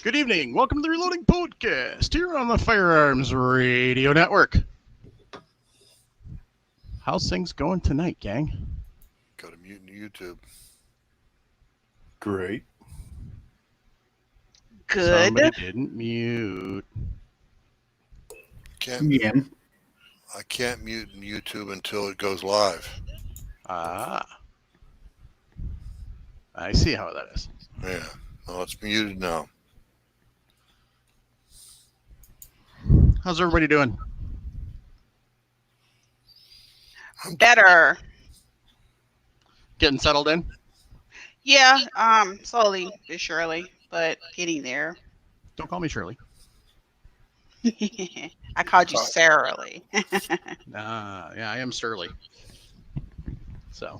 Good evening. Welcome to the Reloading Podcast here on the Firearms Radio Network. How's things going tonight, gang? Go to Mutant YouTube. Great. Good. Somebody didn't mute. Yeah. I can't mute YouTube until it goes live. Ah. I see how that is. Yeah. Well, it's muted now. How's everybody doing? Better. Getting settled in? Yeah, slowly but surely, but getting there. Don't call me Shirley. I called you Sarah Lee. Yeah, I am surly. So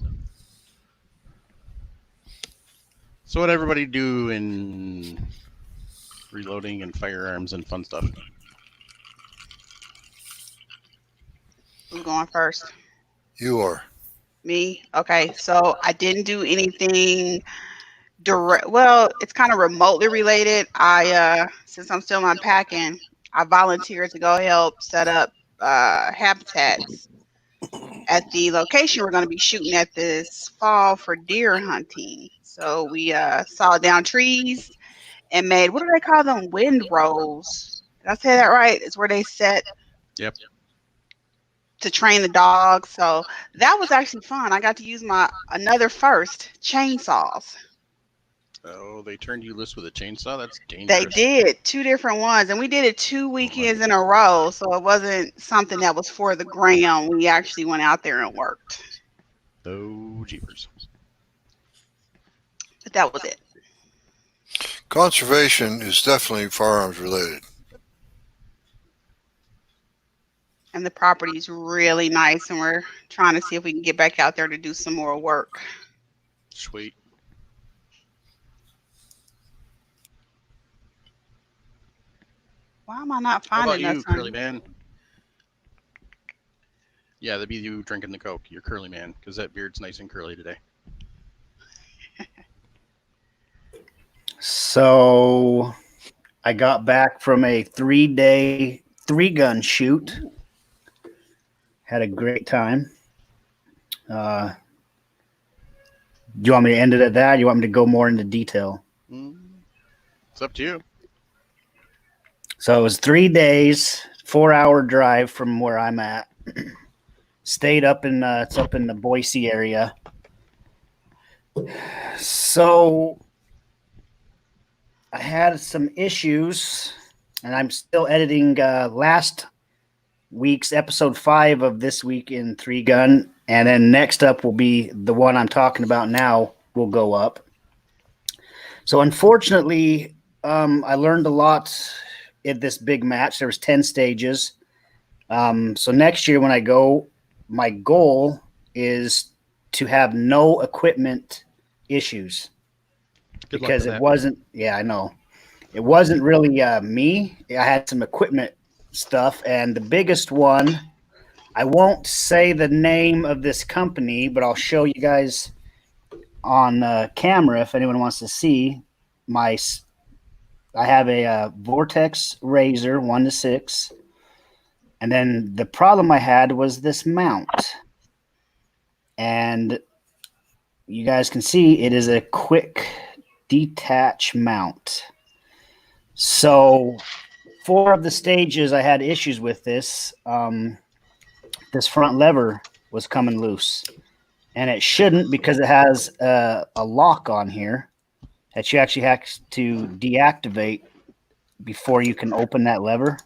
what everybody do in reloading and firearms and fun stuff? Who's going first? You are. Me? Okay, so I didn't do anything direct. Well, it's kind of remotely related. Since I'm still unpacking, I volunteered to go help set up habitats at the location we're going to be shooting at this fall for deer hunting. So we sawed down trees and made, what do they call them? Windrows. Did I say that right? It's where they set. Yep. To train the dogs. So that was actually fun. I got to use my another first chainsaws. Oh, they turned you loose with a chainsaw? That's dangerous. They did 2 different ones, and we did it 2 weekends in a row. So it wasn't something that was for the gram. We actually went out there and worked. Oh, jeepers. But that was it. Conservation is definitely firearms related. And the property is really nice, and we're trying to see if we can get back out there to do some more work. Sweet. Why am I not How finding about you, that? Curly Man? Yeah, that'd be you drinking the Coke. You're Curly Man, because that beard's nice and curly today. So I got back from a 3-day 3-gun shoot. Had a great time. Do you want me to end it at that? Or you want me to go more into detail? It's up to you. So it was 3 days, 4-hour drive from where I'm at. Stayed up in it's up in the Boise area. So I had some issues, and I'm still editing last week's episode 5 of this week in 3-gun, and then next up will be the one I'm talking about now will go up. So unfortunately, I learned a lot at this big match. There was 10 stages. So next year when I go, my goal is to have no equipment issues. Good luck Because with it that. wasn't, yeah, I know. It wasn't really me. I had some equipment stuff, and the biggest one, I won't say the name of this company, but I'll show you guys on camera if anyone wants to see. I have a Vortex Razor 1-6, and then the problem I had was this mount, and you guys can see it is a quick detach mount. So 4 of the stages I had issues with this. This front lever was coming loose, and it shouldn't because it has a lock on here that you actually have to deactivate before you can open that lever.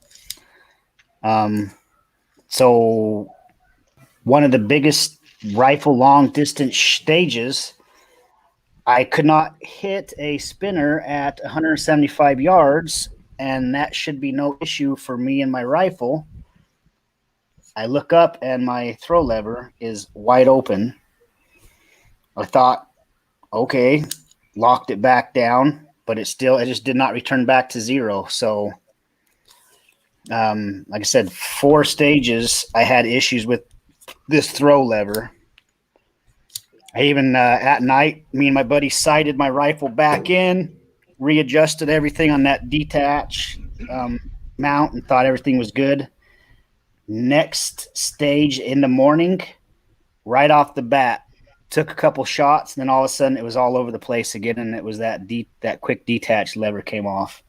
So one of the biggest rifle long distance stages, I could not hit a spinner at 175 yards, and that should be no issue for me and my rifle. I look up and my throw lever is wide open. I thought, okay, locked it back down, but it just did not return back to 0. So, like I said, 4 stages, I had issues with this throw lever. I even, at night, me and my buddy sighted my rifle back in, readjusted everything on that detach mount and thought everything was good. Next stage in the morning, right off the bat, took a couple shots, and then all of a sudden it was all over the place again, and it was that quick detach lever came off.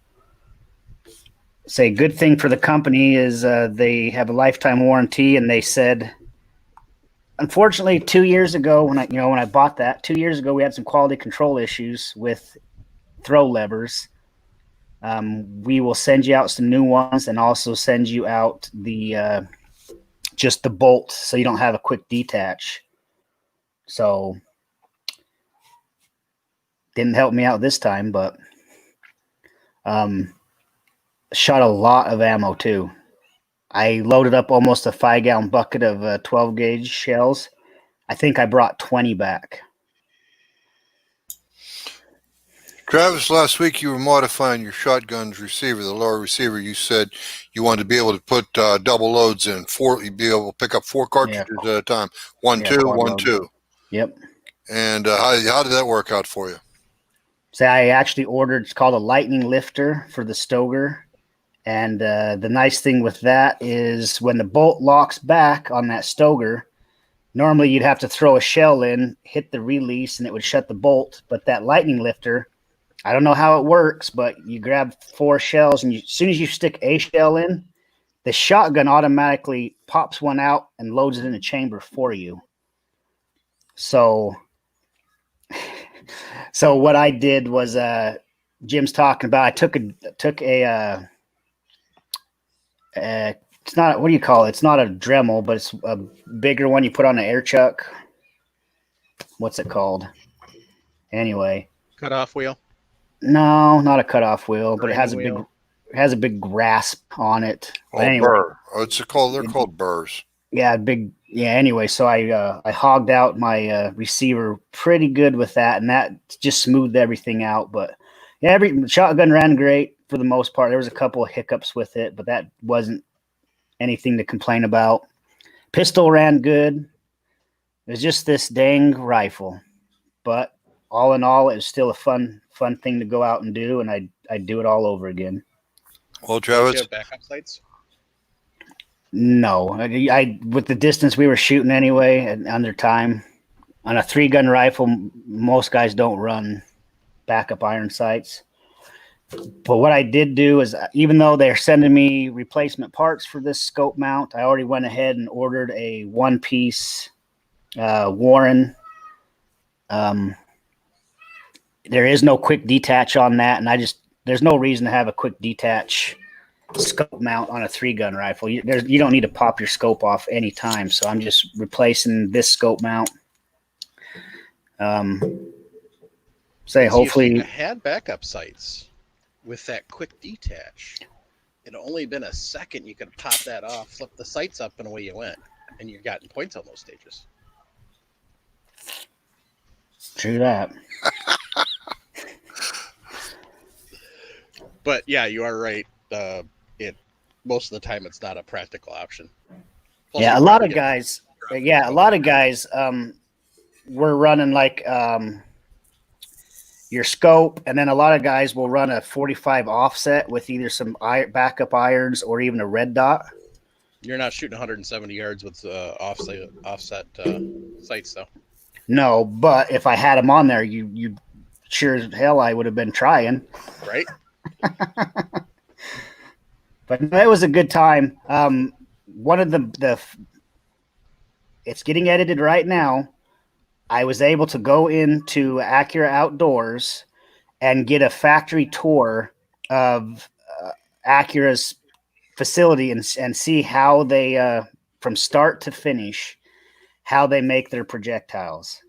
Say good thing for the company is they have a lifetime warranty, and they said, unfortunately, 2 years ago when I bought that, 2 years ago we had some quality control issues with throw levers. We will send you out some new ones and also send you out the just the bolt so you don't have a quick detach. So didn't help me out this time, but shot a lot of ammo too. I loaded up almost a 5-gallon bucket of 12 gauge shells. I think I brought 20 back. Travis, last week you were modifying your shotgun's receiver, the lower receiver. You said you wanted to be able to put double loads in. You'd be able to pick up 4 cartridges at a time. One, two, quad one, load. two. Yep. And how did that work out for you? So I actually ordered, it's called a lightning lifter for the Stoger. And the nice thing with that is when the bolt locks back on that Stoger, normally you'd have to throw a shell in, hit the release, and it would shut the bolt. But that lightning lifter, I don't know how it works, but you grab 4 shells, and as soon as you stick a shell in, the shotgun automatically pops one out and loads it in a chamber for you. So what I did was Jim's talking about. I took a it's not, what do you call it? It's not a Dremel, but it's a bigger one you put on an air chuck. What's it called? Anyway, Cutoff wheel. no, not a cutoff wheel, but it has Grinding a big grasp on it. But Oh, anyway, burr. Oh, they're called burrs. yeah, big. Yeah. Anyway, so I hogged out my receiver pretty good with that, and that just smoothed everything out. But yeah, every shotgun ran great for the most part. There was a couple of hiccups with it, but that wasn't anything to complain about. Pistol ran good. It was just this dang rifle, but all in all, it was still a fun thing to go out and do, and I'd do it all over again. Well, Do you Travis, have backup sights? No, I with the distance we were shooting anyway, and under time, on a 3-gun rifle, most guys don't run backup iron sights. But what I did do is, even though they're sending me replacement parts for this scope mount, I already went ahead and ordered a 1-piece Warren. There is no quick detach on that, and there's no reason to have a quick detach scope mount on a 3-gun rifle. You don't need to pop your scope off any time, so I'm just replacing this scope mount. Hopefully, if you had backup sights with that quick detach, it'd only been a second. You could pop that off, flip the sights up, and away you went, and you've gotten points on those stages. true that. But yeah, you are right. Most of the time it's not a practical option. Plus, Yeah, you a lot probably of get- guys. Yeah, a lot of guys. We're running like your scope, and then a lot of guys will run a 45 offset with either some backup irons or even a red dot. You're not shooting 170 yards with offset sights, though. No, but if I had them on there, you sure as hell I would have been trying. Right? But it was a good time. One of it's getting edited right now. I was able to go into Acura Outdoors and get a factory tour of Acura's facility and see how they, from start to finish, how they make their projectiles.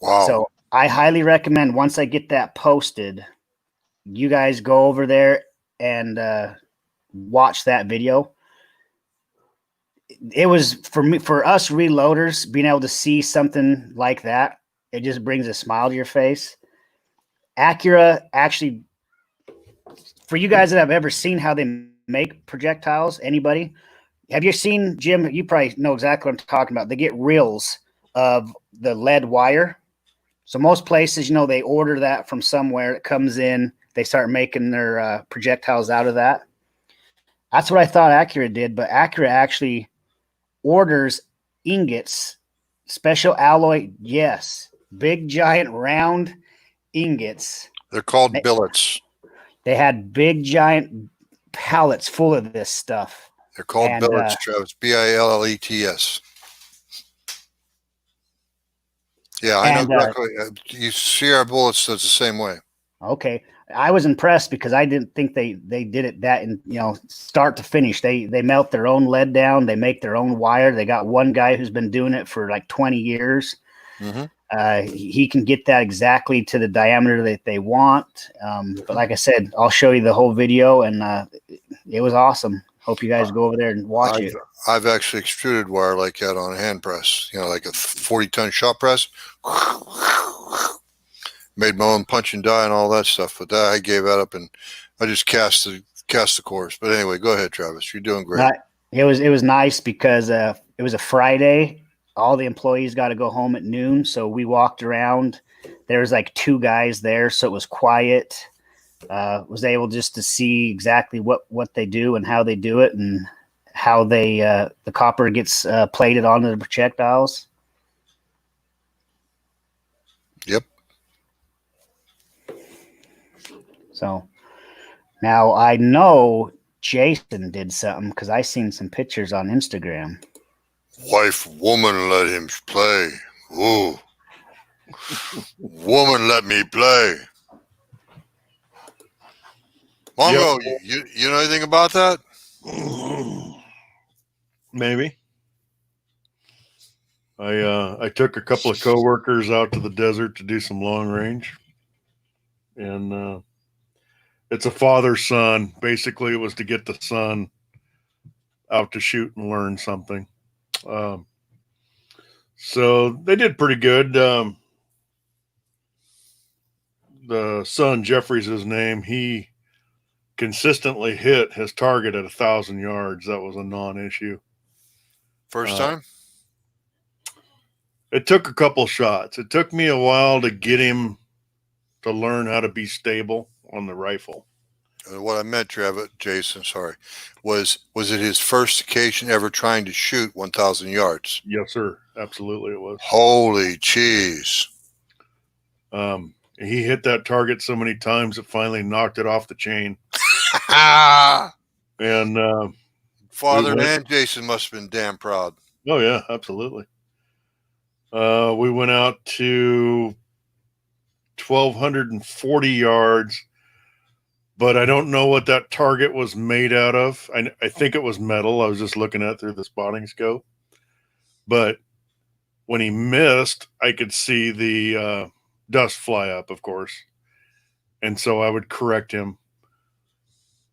wow. So I highly recommend, once I get that posted, you guys go over there and watch that video. It was for us reloaders, being able to see something like that, it just brings a smile to your face. Acura actually, for you guys that have ever seen how they make projectiles, anybody, have you seen, Jim? You probably know exactly what I'm talking about. They get reels of the lead wire So most places, they order that from somewhere. It comes in. They start making their projectiles out of that. That's what I thought Accurate did, but Accurate actually orders ingots, special alloy. Yes, big, giant, round ingots. They're called billets. They had big, giant pallets full of this stuff. They're called billets, Travis. Billets. Yeah, I know exactly. You see our bullets does the same way. Okay. I was impressed because I didn't think they did it that in start to finish. They melt their own lead down. They make their own wire. They got one guy who's been doing it for like 20 years. Mm-hmm. He can get that exactly to the diameter that they want. But like I said, I'll show you the whole video, and it was awesome. Hope you guys go over there and watch it. I've actually extruded wire like that on a hand press, like a 40-ton shop press. Made my own punch and die and all that stuff, but I gave that up and I just cast the course. But anyway, go ahead, Travis. You're doing great. It was nice because it was a Friday. All the employees got to go home at noon, so we walked around. There was like 2 guys there, so it was quiet. Was able just to see exactly what they do and how they do it, and how the copper gets plated onto the projectiles. Yep. So now I know Jason did something because I seen some pictures on Instagram. Wife, woman, let him play. Ooh. Woman, let me play. Mongo, yep. You know anything about that? Maybe. I took a couple of coworkers out to the desert to do some long range, and it's a father-son. Basically, it was to get the son out to shoot and learn something. So they did pretty good. The son, Jeffrey's his name, he consistently hit his target at 1,000 yards. That was a non-issue. First time? It took a couple shots. It took me a while to get him to learn how to be stable on the rifle. What I meant, Jason, sorry, was it his first occasion ever trying to shoot 1,000 yards? Yes, sir. Absolutely, it was. Holy cheese! He hit that target so many times it finally knocked it off the chain. And father and Jason must have been damn proud. Oh yeah, absolutely. We went out to 1,240 yards. But I don't know what that target was made out of. I think it was metal. I was just looking at it through the spotting scope. But when he missed, I could see the dust fly up, of course. And so I would correct him.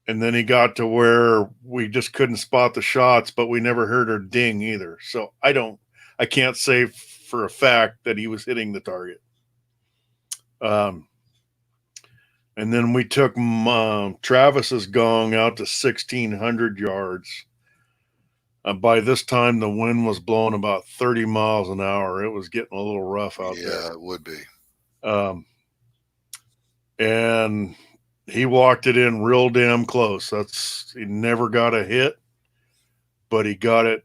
And then he got to where we just couldn't spot the shots, but we never heard a ding either. So I can't say for a fact that he was hitting the target. And then we took Travis's gong out to 1,600 yards. By this time, the wind was blowing about 30 miles an hour. It was getting a little rough out there. Yeah, it would be. And he walked it in real damn close. He never got a hit, but he got it,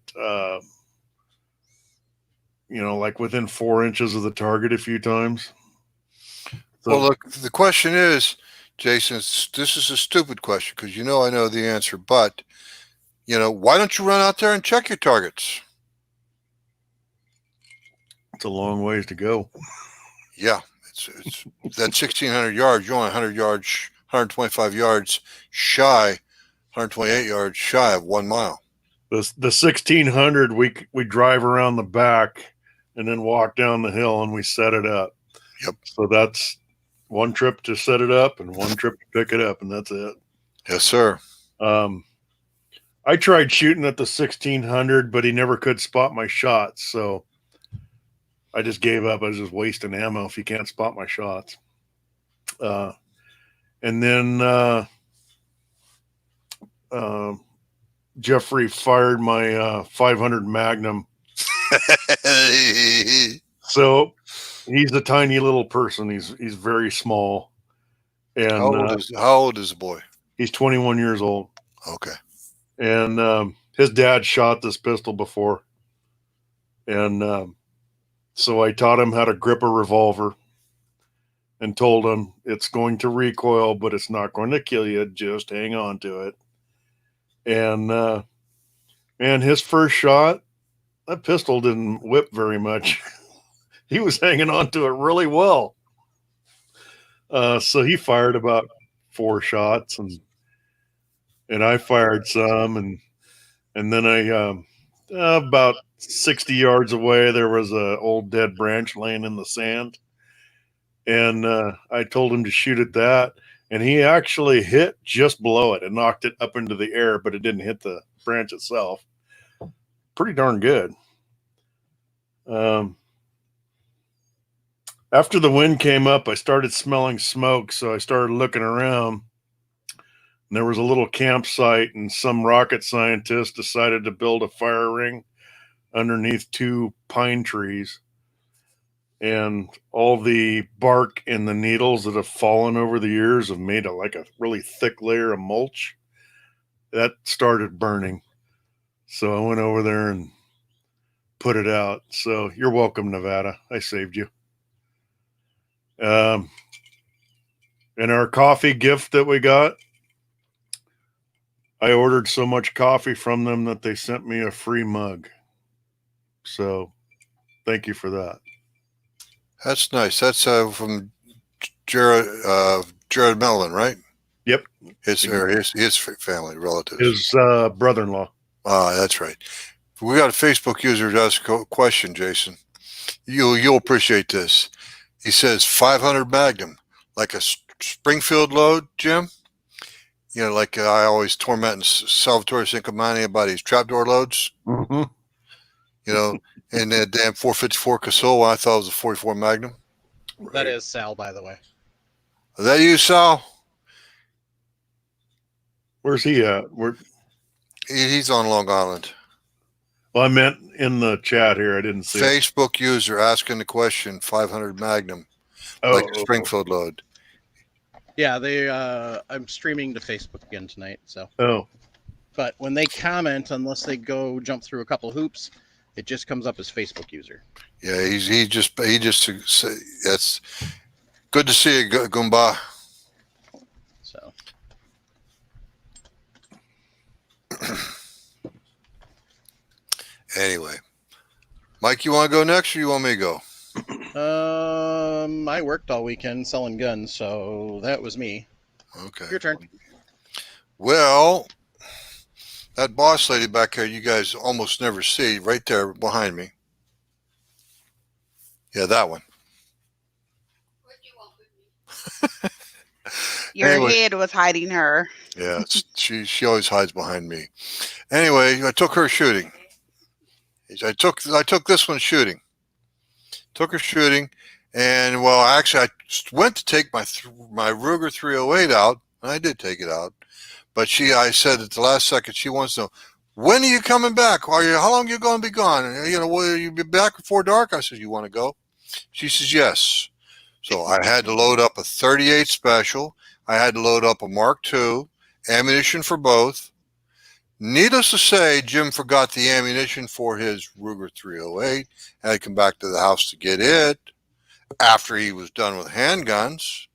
like within 4 inches of the target a few times. So, well, look, the question is, Jason, this is a stupid question because I know the answer, but why don't you run out there and check your targets? It's a long ways to go. Yeah, it's that 1,600 yards. You're only 100 yards, 125 yards shy, 128 yards shy of 1 mile. The 1,600, we drive around the back and then walk down the hill and we set it up. Yep. So that's one trip to set it up and one trip to pick it up, and that's it. Yes, sir. I tried shooting at the 1,600, but he never could spot my shots, so I just gave up. I was just wasting ammo if he can't spot my shots. And then Jeffrey fired my 500 Magnum. So he's a tiny little person. He's very small, and How old is the boy? he's 21 years old. Okay. And his dad shot this pistol before, and so I taught him how to grip a revolver, and told him it's going to recoil, but it's not going to kill you. Just hang on to it. And man, his first shot, that pistol didn't whip very much. He was hanging on to it really well. So he fired about 4 shots, and I fired some, and then I about 60 yards away there was a old dead branch laying in the sand, and I told him to shoot at that, and he actually hit just below it and knocked it up into the air, but it didn't hit the branch itself. Pretty darn good. After the wind came up, I started smelling smoke, so I started looking around. And there was a little campsite, and some rocket scientist decided to build a fire ring underneath 2 pine trees. And all the bark and the needles that have fallen over the years have made a really thick layer of mulch. That started burning. So I went over there and put it out. So you're welcome, Nevada. I saved you. And our coffee gift that we got, I ordered so much coffee from them that they sent me a free mug. So thank you for that. That's nice. That's from Jared Mellon, right? Yep. His family, relatives. His brother-in-law. That's right. We got a Facebook user to ask a question, Jason. You'll appreciate this. He says 500 Magnum, like a Springfield load, Jim. You know, like I always torment Salvatore Cincomani about his trapdoor loads. Mm-hmm. You know, and that damn 454 Casull, I thought it was a 44 Magnum. That is Sal, by the way. Is that you, Sal? Where's he at? He's on Long Island. Well, I meant in the chat here. I didn't see it. Facebook user asking the question, 500 Magnum, like a Springfield load. Yeah, I'm streaming to Facebook again tonight. So. Oh. But when they comment, unless they go jump through a couple hoops, it just comes up as Facebook user. Yeah, he just that's good to see you, Goomba. So. Anyway, Mike, you want to go next, or you want me to go? I worked all weekend selling guns, so that was me. Okay. Your turn. Well, that boss lady back there, you guys almost never see, right there behind me. Yeah, that one. What do you want with me? Your head was hiding her. Yeah, she always hides behind me. Anyway, I took her shooting. I took this one shooting. Took her shooting, and well, actually, I went to take my Ruger 308 out, and I did take it out. But I said at the last second, she wants to know, when are you coming back? How long are you going to be gone? And, you know, will you be back before dark? I said, you want to go? She says, yes. So I had to load up a 38 special. I had to load up a Mark II, ammunition for both. Needless to say, Jim forgot the ammunition for his Ruger 308. I had to come back to the house to get it after he was done with handguns.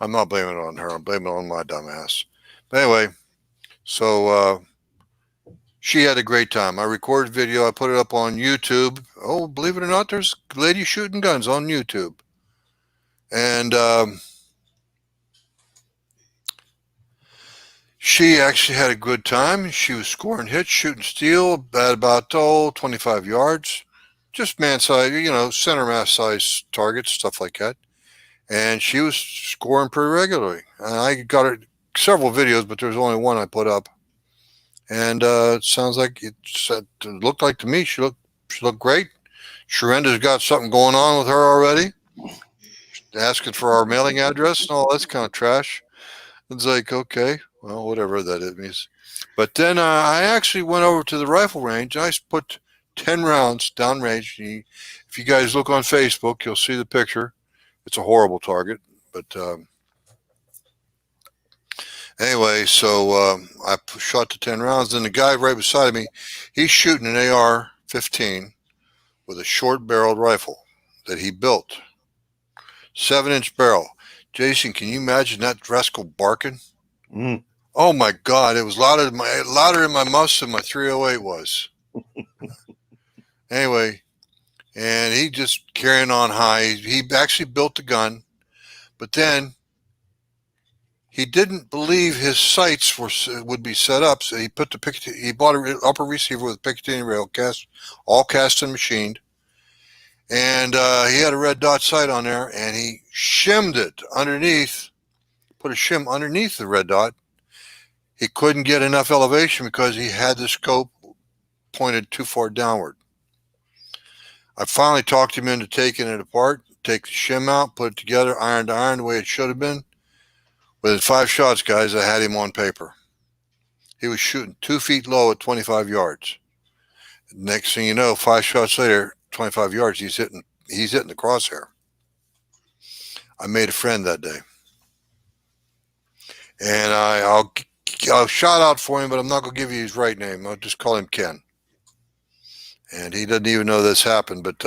I'm not blaming it on her. I'm blaming it on my dumbass. But anyway, so she had a great time. I recorded video. I put it up on YouTube. Oh, believe it or not, there's ladies shooting guns on YouTube. And she actually had a good time. She was scoring hits, shooting steel at about 25 yards. Just man size, you know, center mass size targets, stuff like that. And she was scoring pretty regularly. And I got her several videos, but there's only one I put up. And it sounds like it looked like to me she looked great. Sharenda's got something going on with her already, asking for our mailing address and all. That's kind of trash. It's like, okay, well, whatever that it means. But then I actually went over to the rifle range. I put 10 rounds downrange. If you guys look on Facebook, you'll see the picture. It's a horrible target, but anyway, so I shot the 10 rounds. Then the guy right beside me, he's shooting an AR-15 with a short-barreled rifle that he built, 7-inch barrel. Jason, can you imagine that rascal barking? Mm. Oh my God! It was louder in my mouth than my 308 was. Anyway, and he just carrying on high. He actually built the gun, but then he didn't believe his sights would be set up. So he bought an upper receiver with a Picatinny rail all cast and machined, and he had a red dot sight on there, and he shimmed it underneath. Put a shim underneath the red dot. He couldn't get enough elevation because he had the scope pointed too far downward. I finally talked him into taking it apart, take the shim out, put it together, iron to iron, the way it should have been. Within 5 shots, guys, I had him on paper. He was shooting 2 feet low at 25 yards. Next thing you know, 5 shots later, 25 yards, he's hitting the crosshair. I made a friend that day. And I'll shout out for him, but I'm not going to give you his right name. I'll just call him Ken. And he doesn't even know this happened, but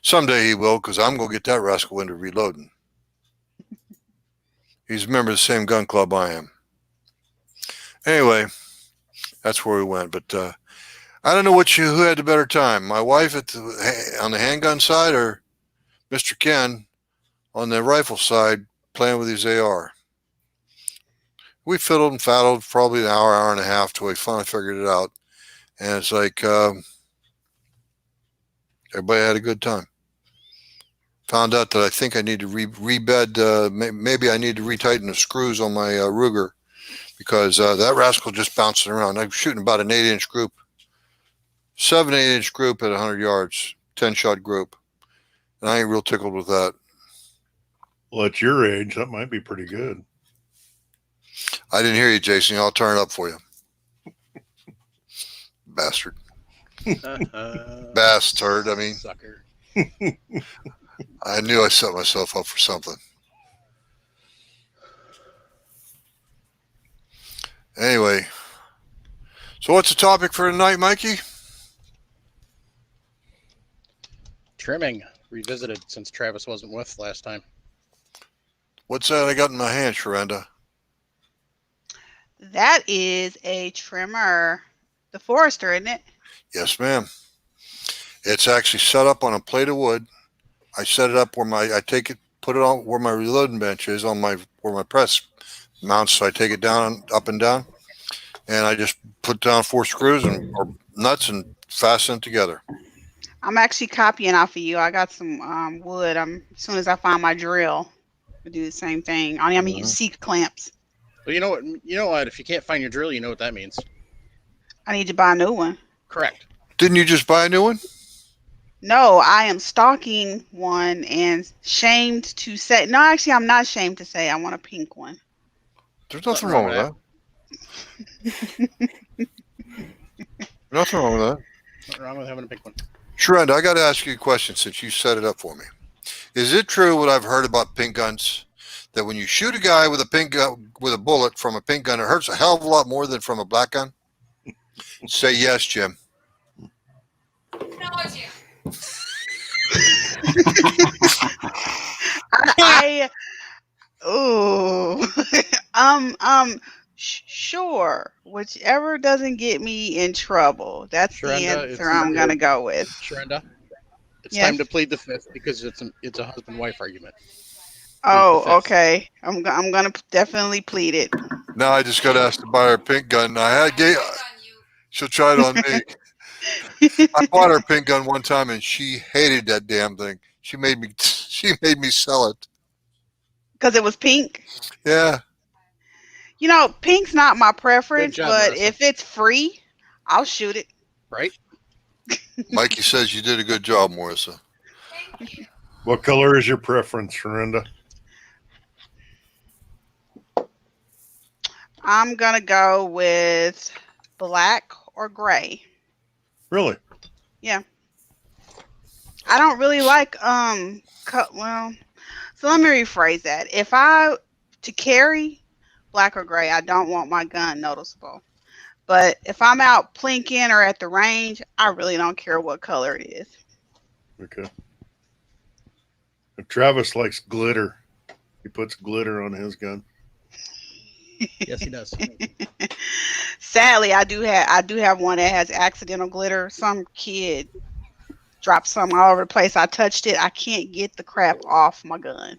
someday he will, because I'm going to get that rascal into reloading. He's a member of the same gun club I am. Anyway, that's where we went. But I don't know who had the better time, my wife on the handgun side or Mr. Ken on the rifle side playing with his AR. We fiddled and faddled probably an hour and a half till we finally figured it out. And it's like everybody had a good time. Found out that I think I need to rebed. Maybe I need to retighten the screws on my Ruger, because that rascal just bouncing around. I'm shooting about an 8-inch group, 7 8-inch group at 100 yards, 10-shot group. And I ain't real tickled with that. Well, at your age, that might be pretty good. I didn't hear you, Jason. I'll turn it up for you. Bastard. Bastard. I mean, Sucker. I knew I set myself up for something. Anyway, so what's the topic for tonight, Mikey? Trimming revisited since Travis wasn't with last time. What's that I got in my hand, Sharenda? That is a trimmer, the Forester, isn't it? Yes, ma'am. It's actually set up on a plate of wood. I set it up where I take it, put it on where my reloading bench is, where my press mounts. So I take it down, up and down, and I just put down 4 screws or nuts and fasten it together. I'm actually copying off of you. I got some wood. As soon as I find my drill, I'll do the same thing. I'm gonna use C clamps. Well, you know what? If you can't find your drill, you know what that means. I need to buy a new one. Correct. Didn't you just buy a new one? No, I am stalking one and shamed to say. No, actually, I'm not shamed to say I want a pink one. There's nothing wrong with that. Nothing wrong with that. Nothing wrong with having a pink one. Sharenda, I got to ask you a question since you set it up for me. Is it true what I've heard about pink guns, that when you shoot a guy with a pink gun, with a bullet from a pink gun, it hurts a hell of a lot more than from a black gun? Say yes, Jim. No, Jim. Sure. Whichever doesn't get me in trouble. That's the Sharenda, answer I'm gonna go with. Sharenda, it's Yes. time to plead the fifth because it's a husband-wife argument. Oh, the fifth. okay. I'm gonna definitely plead it. Now I just got asked to buy her a pink gun. She'll try it on me. I bought her a pink gun one time and she hated that damn thing. She made me sell it. Because it was pink. Yeah. You know, pink's not my preference, Good job, but Marissa. if it's free, I'll shoot it. Right? Mikey says you did a good job, Marissa. Thank you. What color is your preference, Sharenda? I'm gonna go with black or gray. Really? Yeah. I don't really like well, so let me rephrase that. If I to carry black or gray, I don't want my gun noticeable. But if I'm out plinking or at the range, I really don't care what color it is. Okay. And Travis likes glitter. He puts glitter on his gun. Yes, he does. Sadly, I do have one that has accidental glitter. Some kid dropped some all over the place. I touched it. I can't get the crap off my gun.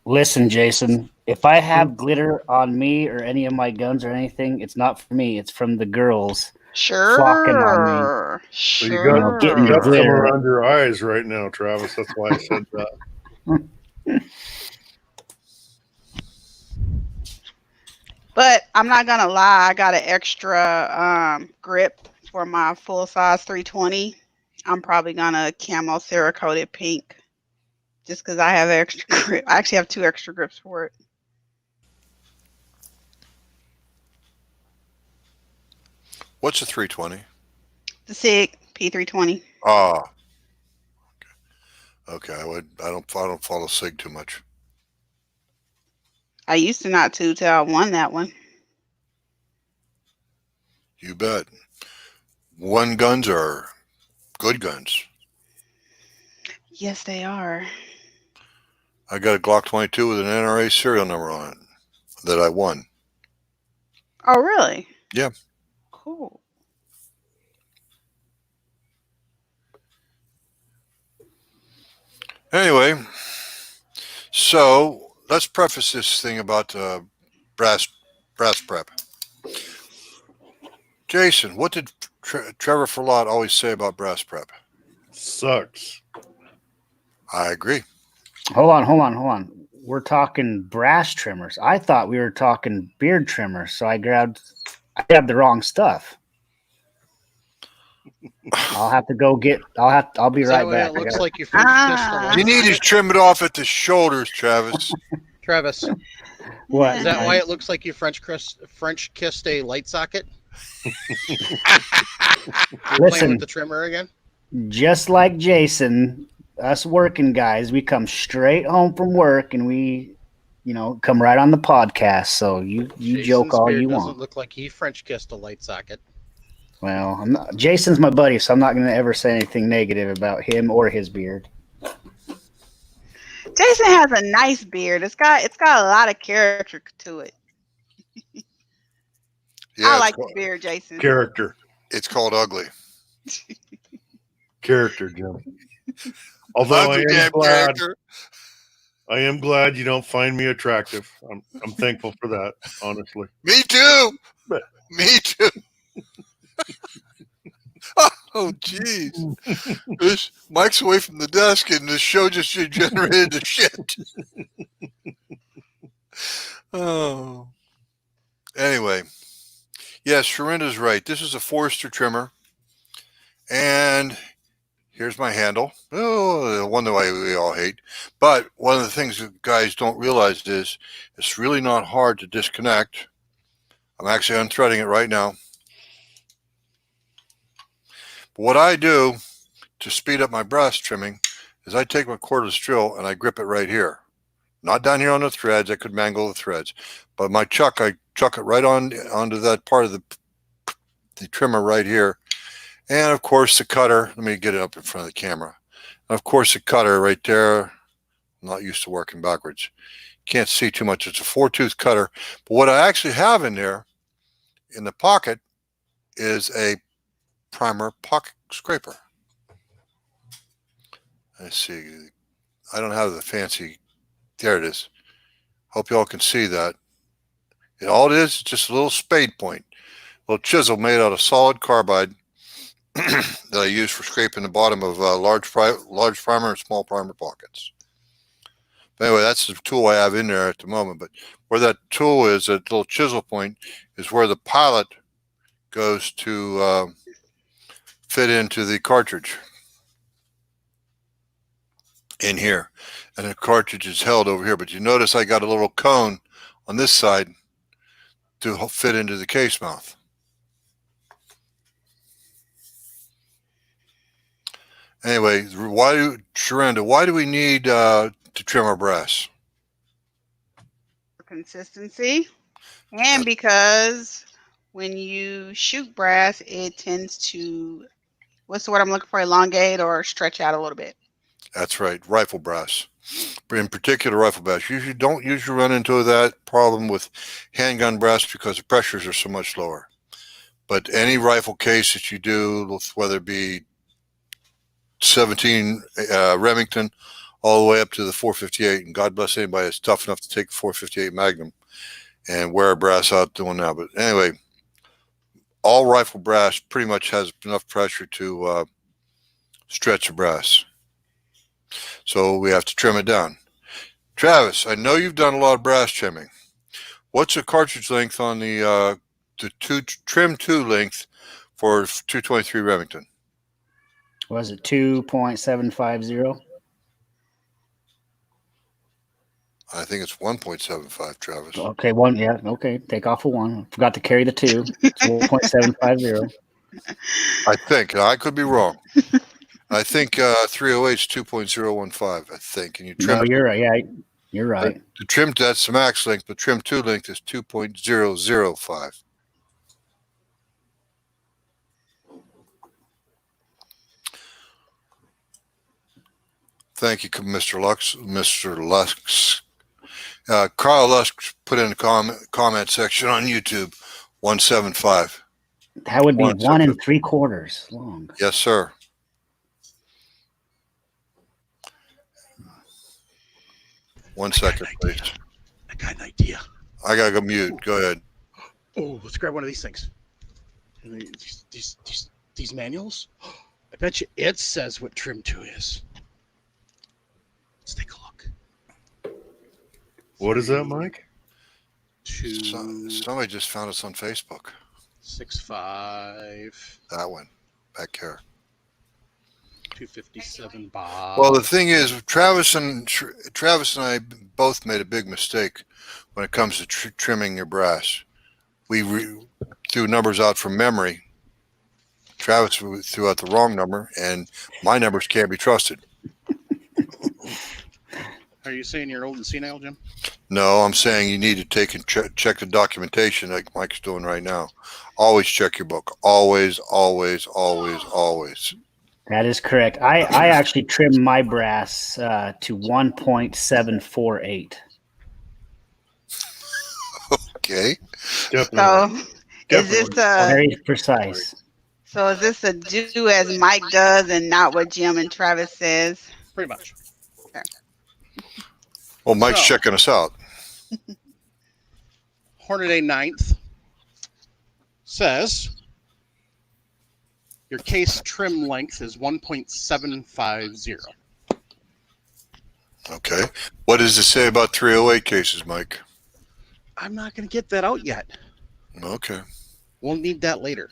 Listen, Jason, if I have glitter on me or any of my guns or anything, it's not for me. It's from the girls flocking on me. Sure. So you You know, getting the got some glitter. around your eyes right now, Travis. That's why I said that. But I'm not gonna lie, I got an extra grip for my full size 320. I'm probably gonna camo Cerakoted pink just because I have extra grip. I actually have 2 extra grips for it. What's a 320? The SIG P320. Ah, okay. I don't follow SIG too much. I used to not to till I won that one. You bet. One guns are good guns. Yes, they are. I got a Glock 22 with an NRA serial number on it that I won. Oh, really? Yeah. Cool. Anyway, so let's preface this thing about brass prep. Jason, what did Trevor Ferlot always say about brass prep? Sucks. I agree. Hold on. We're talking brass trimmers. I thought we were talking beard trimmers, so I grabbed the wrong stuff. I'll be Is right that why back. it looks like you French kissed the light You need to socket? trim it off at the shoulders, Travis. Travis, What? is that why it looks like you French kissed a light socket? You're playing Listen, with the trimmer again? just like Jason, us working guys, we come straight home from work and we, come right on the podcast. So you Jason's joke all beard you doesn't want. look like he French kissed a light socket. Well, Jason's my buddy, so I'm not going to ever say anything negative about him or his beard. Jason has a nice beard. It's got a lot of character to it. Yeah, I like the beard, Jason. Character. it's called ugly. Character, Jim. Although Ugly damn character. I am glad you don't find me attractive. I'm thankful for that, honestly. Me too. Me too. Oh, jeez. This Mike's away from the desk, and the show just generated the shit. Oh. Anyway, yes, Sharinda's right. This is a Forester trimmer, and here's my handle. Oh, the one that we all hate. But one of the things that guys don't realize is it's really not hard to disconnect. I'm actually unthreading it right now. But what I do to speed up my brass trimming is I take my cordless drill and I grip it right here. Not down here on the threads. I could mangle the threads. But my chuck, I chuck it right onto that part of the trimmer right here. And of course the cutter, let me get it up in front of the camera. And of course the cutter right there, I'm not used to working backwards. Can't see too much. It's a 4-tooth cutter. But what I actually have in there in the pocket is a primer pocket scraper. Let's see. I don't have the fancy. There it is. Hope y'all can see that. And all it is just a little spade point, a little chisel made out of solid carbide that I use for scraping the bottom of large primer and small primer pockets. But anyway, that's the tool I have in there at the moment. But where that tool is, that little chisel point, is where the pilot goes to fit into the cartridge in here. And the cartridge is held over here. But you notice I got a little cone on this side to fit into the case mouth. Anyway, Sharonda, why do we need to trim our brass? For consistency, and because when you shoot brass, it tends to, what's the word I'm looking for, elongate or stretch out a little bit. That's right, rifle brass. In particular, rifle brass. Usually don't usually run into that problem with handgun brass because the pressures are so much lower. But any rifle case that you do, whether it be 17 Remington all the way up to the 458, and God bless anybody that's tough enough to take the 458 Magnum and wear a brass out doing that. But anyway, all rifle brass pretty much has enough pressure to stretch the brass. So we have to trim it down. Travis, I know you've done a lot of brass trimming. What's the cartridge length on the trim 2 length for 223 Remington? Was it 2.750? I think it's 1.75, Travis. Okay, one. Yeah, okay. Take off a 1. Forgot to carry the 2. It's 1.750. I think. I could be wrong. I think 308 is 2.015, I think. And you trim No, you're right. Yeah, you're right. the trim, that's the max length, but trim 2 length is 2.005. Thank you, Mr. Lux. Carl Lux put in a comment section on YouTube, 175. That would be 1 1.75. 3/4 long. Yes, sir. One second, please. I got an idea. I gotta go mute. Go ahead. Oh, let's grab one of these things. These manuals. I bet you it says what trim 2 is. Let's take a look. What is that, Mike? Somebody just found us on Facebook. 6.5. That one back here. 257 Bob. Well, the thing is, Travis and I both made a big mistake when it comes to trimming your brass. We threw numbers out from memory. Travis threw out the wrong number, and my numbers can't be trusted. Are you saying you're old and senile, Jim? No, I'm saying you need to take and check the documentation like Mike's doing right now. Always check your book. Always, always, always, always. That is correct. I actually trimmed my brass to 1.748. Okay. Definitely. So is this Very precise. so is this a do as Mike does and not what Jim and Travis says? Pretty much. Well, Mike's So- checking us out. Hornady 9th says your case trim length is 1.750. Okay. What does it say about 308 cases, Mike? I'm not going to get that out yet. Okay. We'll need that later.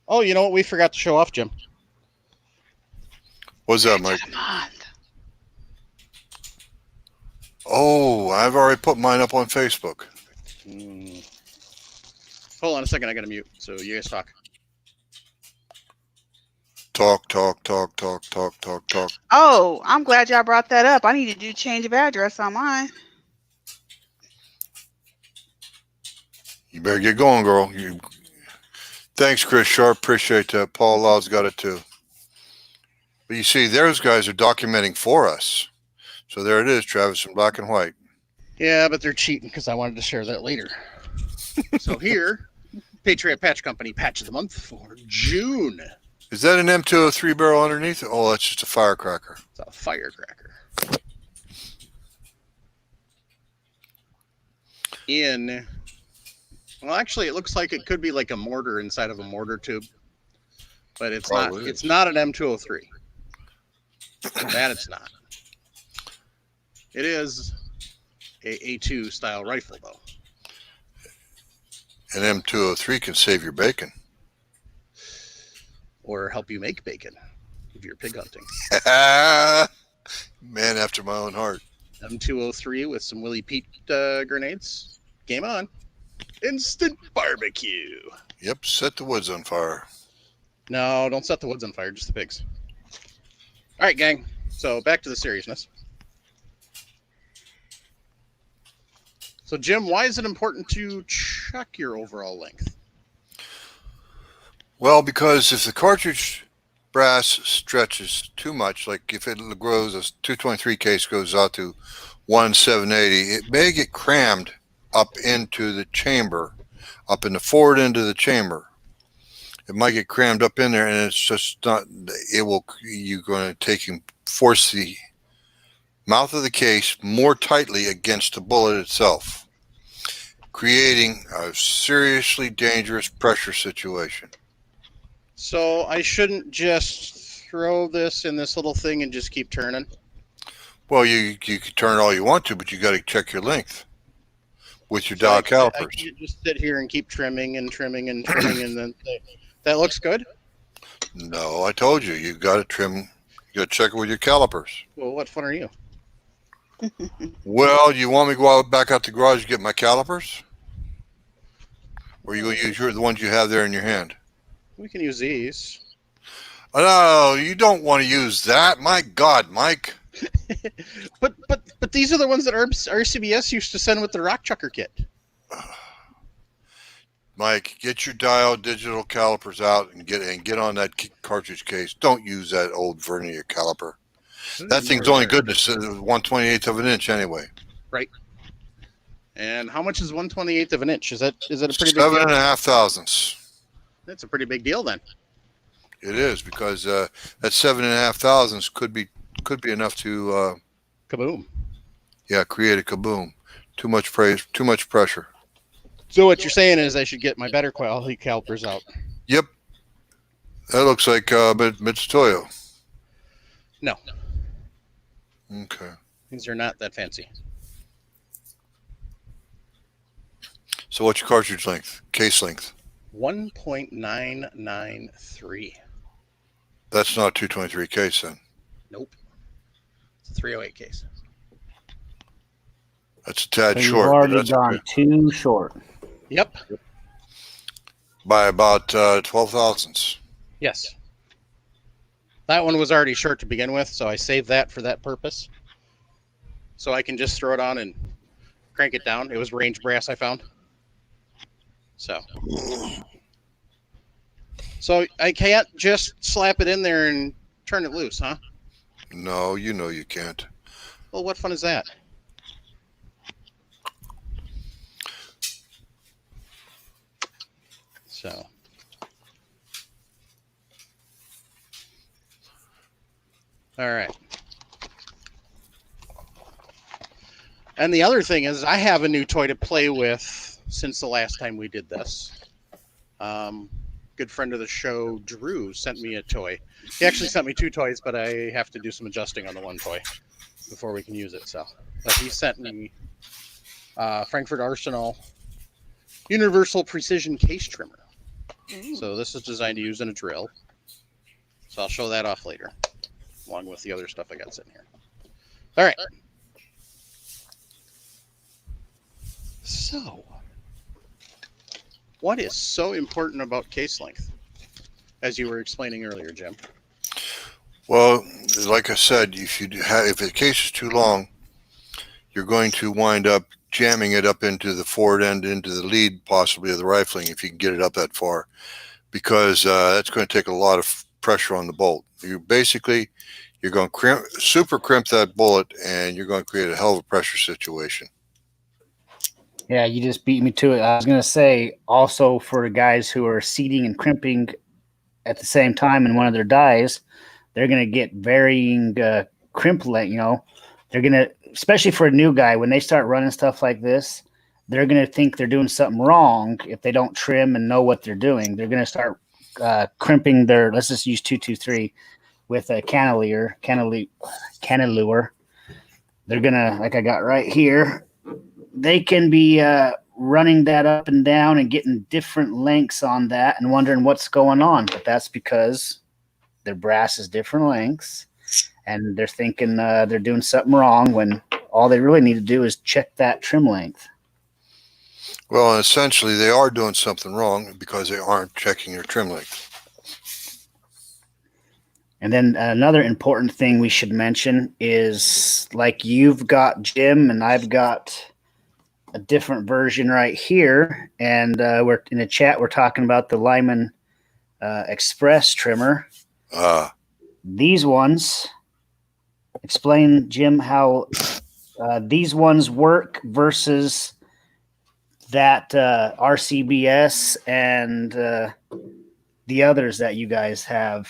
Oh, you know what we forgot to show off, Jim? What's that, Mike? A month. Oh, I've already put mine up on Facebook. Hold on a second. I got to mute. So you guys talk. Talk, talk, talk, talk, talk, talk, talk. Oh, I'm glad y'all brought that up. I need to do change of address on mine. You better get going, girl. Thanks, Chris Sharp. Appreciate that. Paul Law's got it too. But you see, those guys are documenting for us. So there it is, Travis, in black and white. Yeah, but they're cheating because I wanted to share that later. So here, Patriot Patch Company patch of the month for June. Is that an M203 barrel underneath? Oh, that's just a firecracker. It's a firecracker. Well, actually, it looks like it could be like a mortar inside of a mortar tube, but it's Probably not. is. It's not an M203. That it's not. It is a A2 style rifle, though. An M203 can save your bacon. Or help you make bacon if you're pig hunting. Man after my own heart. M203 with some Willie Pete grenades. Game on. Instant barbecue. Yep, set the woods on fire. No, don't set the woods on fire, just the pigs. All right, gang. So back to the seriousness. So, Jim, why is it important to check your overall length? Well, because if the cartridge brass stretches too much, like if it grows, a 223 case goes out to 1/780, it may get crammed up into the chamber, up in the forward end of the chamber. It might get crammed up in there, and it's just not. You're going to take and force the mouth of the case more tightly against the bullet itself, creating a seriously dangerous pressure situation. So I shouldn't just throw this in this little thing and just keep turning? Well, you can turn it all you want to, but you got to check your length with your dial I calipers. can't just sit here and keep trimming and trimming and trimming and then say, that looks good? No, I told you, you got to trim. You got to check it with your calipers. Well, what fun are you? Well, you want me to go back out the garage and get my calipers? Or are you going to use the ones you have there in your hand? We can use these. Oh, no, you don't want to use that. My God, Mike. But these are the ones that RCBS used to send with the rock chucker kit. Mike, get your dial digital calipers out and get on that cartridge case. Don't use that old vernier caliper. That thing's only good to 1/28 of an inch anyway. Right. And how much is 1/28 of an inch? Is it a pretty big 7.5 thousandths. That's a pretty big deal then. It is, because that 7.5 thousandths could be enough to Kaboom. create a kaboom. Too much pressure. So what you're saying is I should get my better quality calipers out. Yep. That looks like Mitsutoyo. No, Okay. these are not that fancy. So what's your cartridge length? Case length? 1.993. That's not 223 case then. Nope. It's a 308 case. That's a tad So you've short. but already that's gone okay. too short. Yep. By about 12 thousandths. Yes. That one was already short to begin with, so I saved that for that purpose. So I can just throw it on and crank it down. It was range brass I found. So I can't just slap it in there and turn it loose, huh? No, you know you can't. Well, what fun is that? So all right. And the other thing is I have a new toy to play with since the last time we did this. Good friend of the show, Drew, sent me a toy. He actually sent me two toys, but I have to do some adjusting on the one toy before we can use it. So, but he sent me Frankfurt Arsenal Universal Precision Case Trimmer. So this is designed to use in a drill. So I'll show that off later, along with the other stuff I got sitting here. All right. So, what is so important about case length, as you were explaining earlier, Jim? Well, like I said, if the case is too long, you're going to wind up jamming it up into the forward end, into the lead, possibly of the rifling, if you can get it up that far, because that's going to take a lot of pressure on the bolt. You're going to super crimp that bullet, and you're going to create a hell of a pressure situation. Yeah, you just beat me to it. I was going to say also for the guys who are seating and crimping at the same time in one of their dies, they're going to get varying crimp length. They're going to, especially for a new guy, when they start running stuff like this, they're going to think they're doing something wrong if they don't trim and know what they're doing. They're going to start crimping their, let's just use 223 with a cantilever. They're going to, like I got right here, they can be running that up and down and getting different lengths on that and wondering what's going on. But that's because their brass is different lengths and they're thinking they're doing something wrong when all they really need to do is check that trim length. Well, essentially, they are doing something wrong because they aren't checking their trim length. And then another important thing we should mention is, like, you've got Jim and I've got a different version right here. And we're in the chat, we're talking about the Lyman Express trimmer. These ones, explain, Jim, how these ones work versus that RCBS and the others that you guys have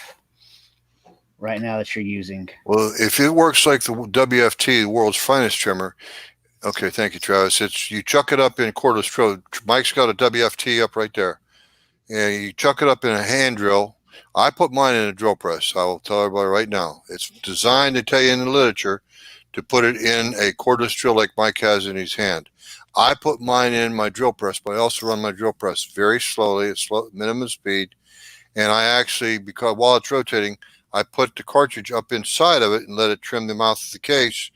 right now that you're using. Well, if it works like the WFT, the world's finest trimmer, okay, thank you, Travis. It's you chuck it up in cordless drill. Mike's got a WFT up right there, and you chuck it up in a hand drill. I put mine in a drill press. I will tell everybody right now. It's designed to tell you in the literature to put it in a cordless drill like Mike has in his hand. I put mine in my drill press, but I also run my drill press very slowly at minimum speed. And I actually, because while it's rotating, I put the cartridge up inside of it and let it trim the mouth of the case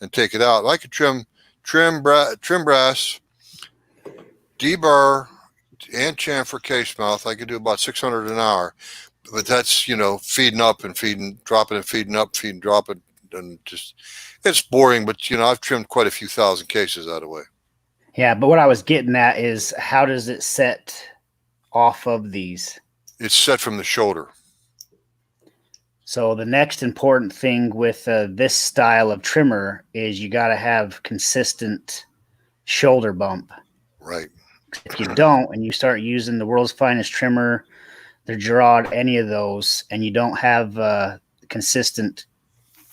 and take it out. I could trim brass, deburr, and chamfer case mouth. I could do about 600 an hour, but that's, feeding up and feeding, dropping and feeding up, feeding, dropping, and just, it's boring, but I've trimmed quite a few thousand cases out of the way. Yeah, but what I was getting at is, how does it set off of these? It's set from the shoulder. So the next important thing with this style of trimmer is you got to have consistent shoulder bump. Right. If you don't, and you start using the world's finest trimmer, the Gerard, any of those, and you don't have consistent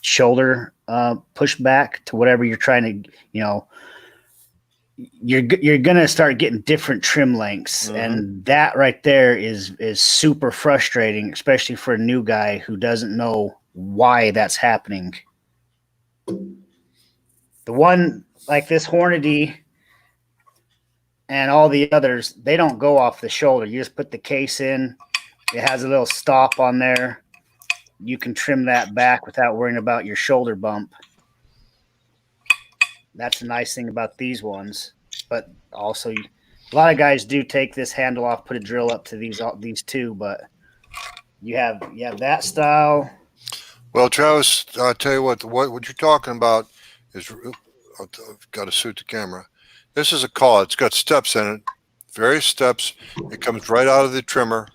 shoulder pushback to whatever you're trying to, you're going to start getting different trim lengths. Mm-hmm. And that right there is super frustrating, especially for a new guy who doesn't know why that's happening. The one like this Hornady and all the others, they don't go off the shoulder. You just put the case in. It has a little stop on there. You can trim that back without worrying about your shoulder bump. That's a nice thing about these ones. But also, a lot of guys do take this handle off, put a drill up to these two. But you have that style. Well, Travis, I'll tell you what you're talking about is, I've got to suit the camera. This is a call. It's got steps in it, various steps. It comes right out of the trimmer,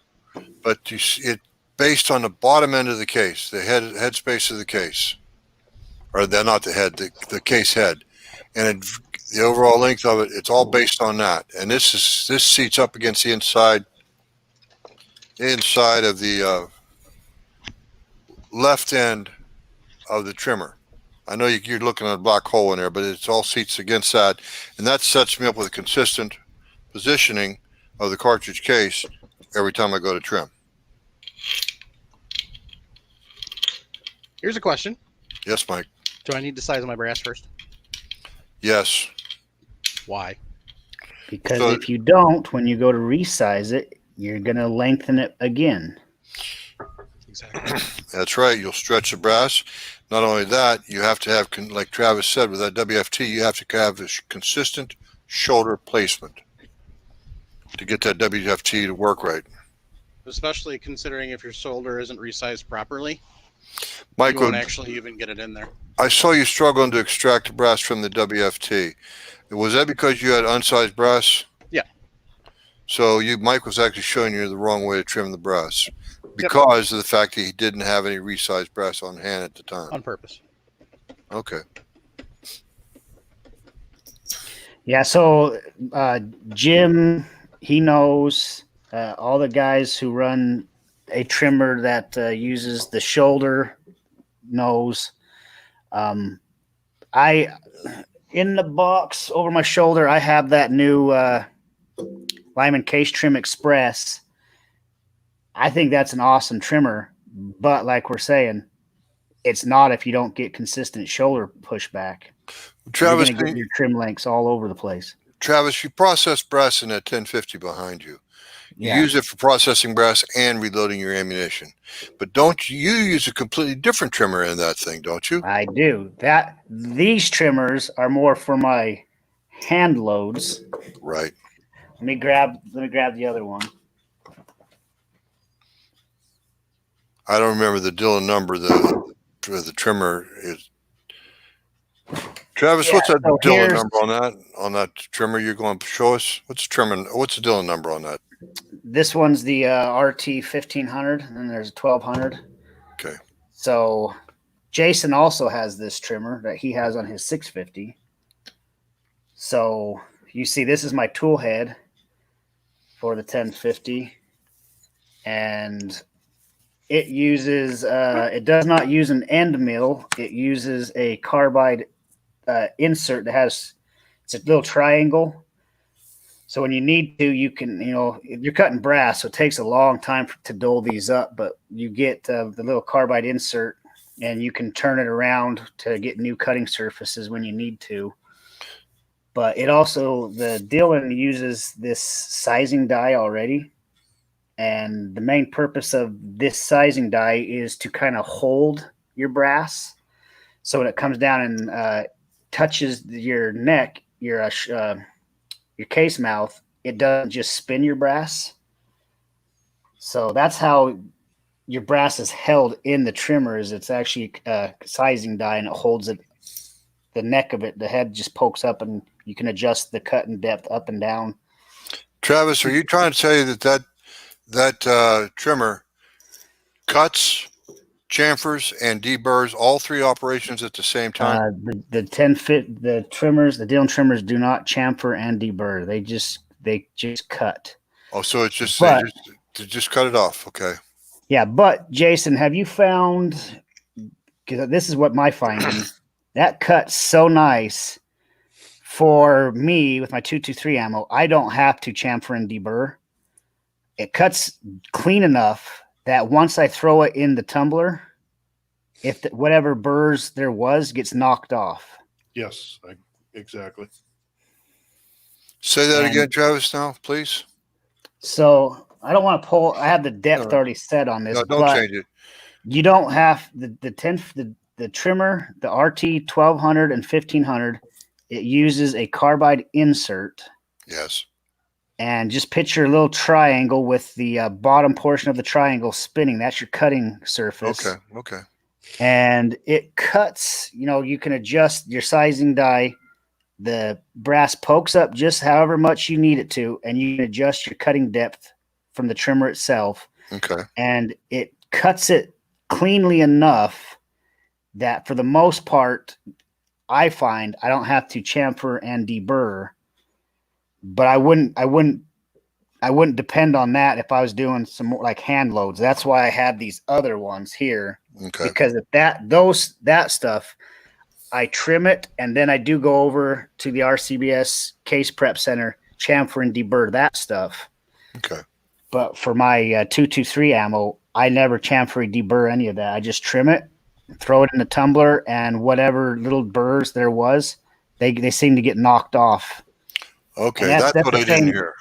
but it based on the bottom end of the case, the head space of the case, or not the head, the case head, and the overall length of it. It's all based on that. And this seats up against the inside of the left end of the trimmer. I know you're looking at a black hole in there, but it's all seats against that. And that sets me up with a consistent positioning of the cartridge case every time I go to trim. Here's a question. Yes, Mike. Do I need the size of my brass first? Yes. Why? Because if you don't, when you go to resize it, you're going to lengthen it again. Exactly. That's right. You'll stretch the brass. Not only that, you have to have, like Travis said, with that WFT, you have to have a consistent shoulder placement to get that WFT to work right. Especially considering if your shoulder isn't resized properly, Mike, you won't actually even get it in there. I saw you struggling to extract the brass from the WFT. Was that because you had unsized brass? Yeah. So Mike was actually showing you the wrong way to trim the brass because of the fact that he didn't have any resized brass on hand at the time. On purpose. Okay. Yeah, so Jim, he knows. All the guys who run a trimmer that uses the shoulder knows. In the box over my shoulder, I have that new Lyman Case Trim Express. I think that's an awesome trimmer, but like we're saying, it's not if you don't get consistent shoulder pushback. Travis, you're gonna get your trim lengths all over the place. Travis, you process brass in that 1050 behind you. You use it for processing brass and reloading your ammunition. But don't you use a completely different trimmer in that thing, don't you? I do. These trimmers are more for my hand loads. Right. Let me grab the other one. I don't remember the Dillon number. The trimmer is. Travis, Yeah, what's that so Dillon here's- number on that? On that trimmer you're going to show us? What's the trimmer? What's the Dillon number on that? This one's the RT 1500, and then there's a 1200. Okay. So Jason also has this trimmer that he has on his 650. So you see, this is my tool head for the 1050, and it uses it does not use an end mill. It uses a carbide insert that has, it's a little triangle. So when you need to, you can, you're cutting brass, so it takes a long time to dole these up, but you get the little carbide insert and you can turn it around to get new cutting surfaces when you need to. But it also, the Dillon uses this sizing die already. And the main purpose of this sizing die is to kind of hold your brass. So when it comes down and touches your neck, your case mouth, it doesn't just spin your brass. So that's how your brass is held in the trimmers. It's actually a sizing die, and it holds it. The neck of it, the head just pokes up, and you can adjust the cut and depth up and down. Travis, are you trying to say that trimmer cuts, chamfers, and deburrs all three operations at the same time? The the Dillon trimmers do not chamfer and deburr. They just cut. Oh, so it's just But- they just cut it off. Okay. Yeah, but Jason, have you found? Because this is what my finding. That cuts so nice for me with my 223 ammo. I don't have to chamfer and deburr. It cuts clean enough that once I throw it in the tumbler, if whatever burrs there was gets knocked off. Yes, exactly. Say that And- again, Travis, now, please. So I don't want to pull. I have the depth No. already set on this, No, don't but change it. you don't have the trimmer, the RT 1200 and 1500. It uses a carbide insert, Yes. and just picture a little triangle with the bottom portion of the triangle spinning. That's your cutting surface. Okay. Okay. And it cuts. You can adjust your sizing die. The brass pokes up just however much you need it to, and you can adjust your cutting depth from the trimmer itself. Okay. And it cuts it cleanly enough that for the most part, I find I don't have to chamfer and deburr. But I wouldn't depend on that if I was doing some more like hand loads. That's why I had these other ones here, Okay. because if that stuff, I trim it, and then I do go over to the RCBS Case Prep Center, chamfer and deburr that stuff. Okay. But for my 223 ammo, I never chamfer or deburr any of that. I just trim it, throw it in the tumbler, and whatever little burrs there was, they seem to get knocked off. Okay. And that's That's what the I didn't thing. hear.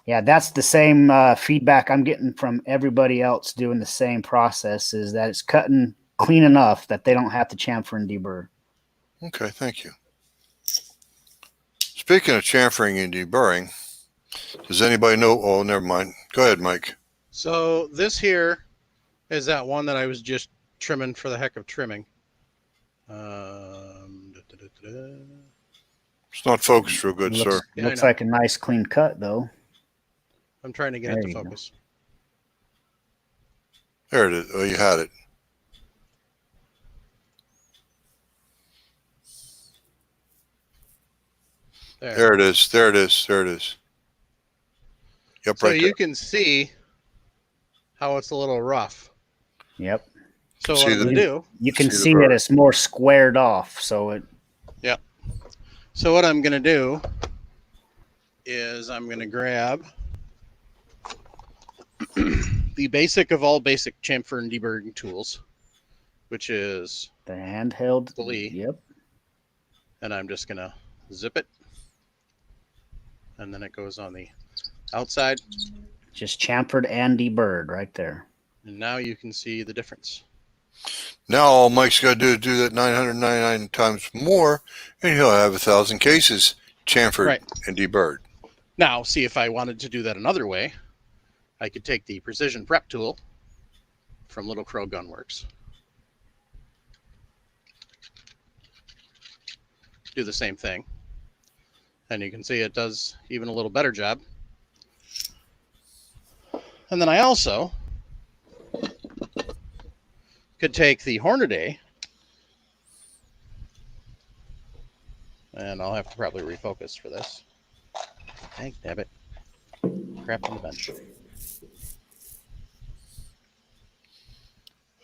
Yeah, that's the same feedback I'm getting from everybody else doing the same process, is that it's cutting clean enough that they don't have to chamfer and deburr. Okay. Thank you. Speaking of chamfering and deburring, does anybody know? Oh, never mind. Go ahead, Mike. So this here is that one that I was just trimming for the heck of trimming. It's not focused real good, sir. Yeah, I Looks know. like a nice clean cut, though. I'm trying to get There it to you go. focus. There it is. Oh, you had it. There it is. There it is. There it is. Yep, So right you can see how it's a little rough. Yep. So See what I'm the- going to do, You can See the see burr. that it's more squared off. So it, is I'm going to grab the basic of all basic chamfer and deburring tools, which is, the handheld. The Lee. Yep. and I'm just going to zip it. And then it goes on the outside. Just chamfered and deburred right there. And now you can see the difference. Now all Mike's got to do is do that 999 times more, and he'll have 1,000 cases chamfered Right. and deburred. Now, see, if I wanted to do that another way, I could take the precision prep tool from Little Crow Gunworks. Do the same thing. And you can see it does even a little better job. And then I also could take the Hornady, and I'll have to probably refocus for this. Dang, damn it. Crap on the bench.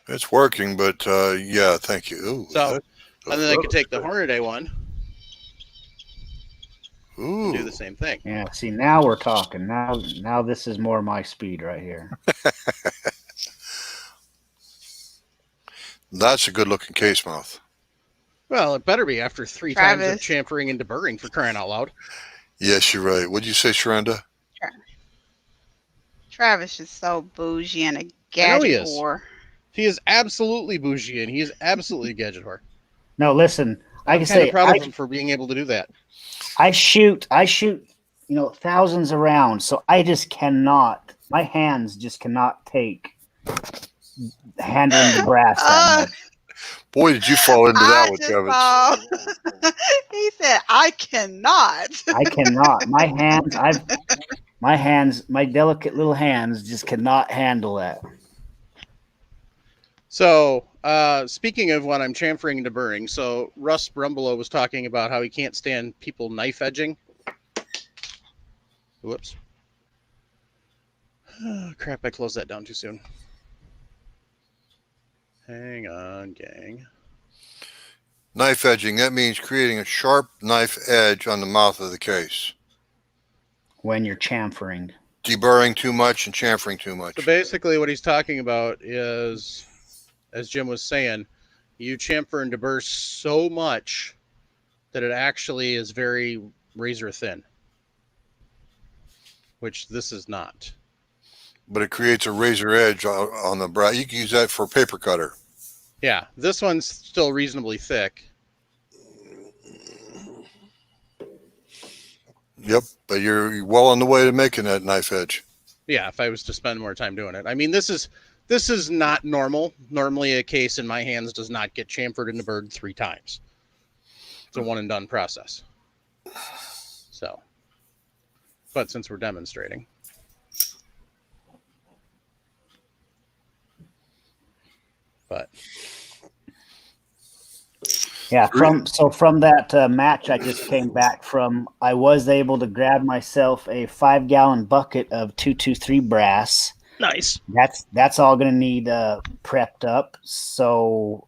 It's working, but yeah, thank you. Ooh, So, and then I could take the Hornady one and do Ooh, the same thing. Yeah, see, now we're talking. Now this is more my speed right here. that's a good looking case mouth. Well, it better be after 3 times of Travis. chamfering and deburring, for crying out loud. Yes, you're right. What'd you say, Sharenda? Travis is so bougie and a I know gadget he is. whore. He is absolutely bougie, and he is absolutely a gadget whore. No, listen, I I'm can kind say of proud of him for being able to do that. I shoot, thousands of rounds, so I just cannot. My hands just cannot take handling the brass that much. Boy, did you fall into that I one, just Travis. saw. He said, "I cannot." I cannot. My delicate little hands just cannot handle that. So, speaking of when I'm chamfering and deburring, so Russ Brumbelow was talking about how he can't stand people knife edging. Whoops. Oh, crap, I closed that down too soon. Hang on, gang. Knife edging, that means creating a sharp knife edge on the mouth of the case. When you're chamfering. Deburring too much and chamfering too much. So basically what he's talking about is, as Jim was saying, you chamfer and deburr so much that it actually is very razor thin, which this is not. But it creates a razor edge on the brass. You can use that for a paper cutter. Yeah, this one's still reasonably thick. Yep, but you're well on the way to making that knife edge. Yeah, if I was to spend more time doing it. I mean, this is not normal. Normally a case in my hands does not get chamfered and deburred 3 times. It's a one and done process. So, but since we're demonstrating. But Yeah, from that match I just came back from, I was able to grab myself a 5-gallon bucket of 223 brass. nice. That's all going to need prepped up. So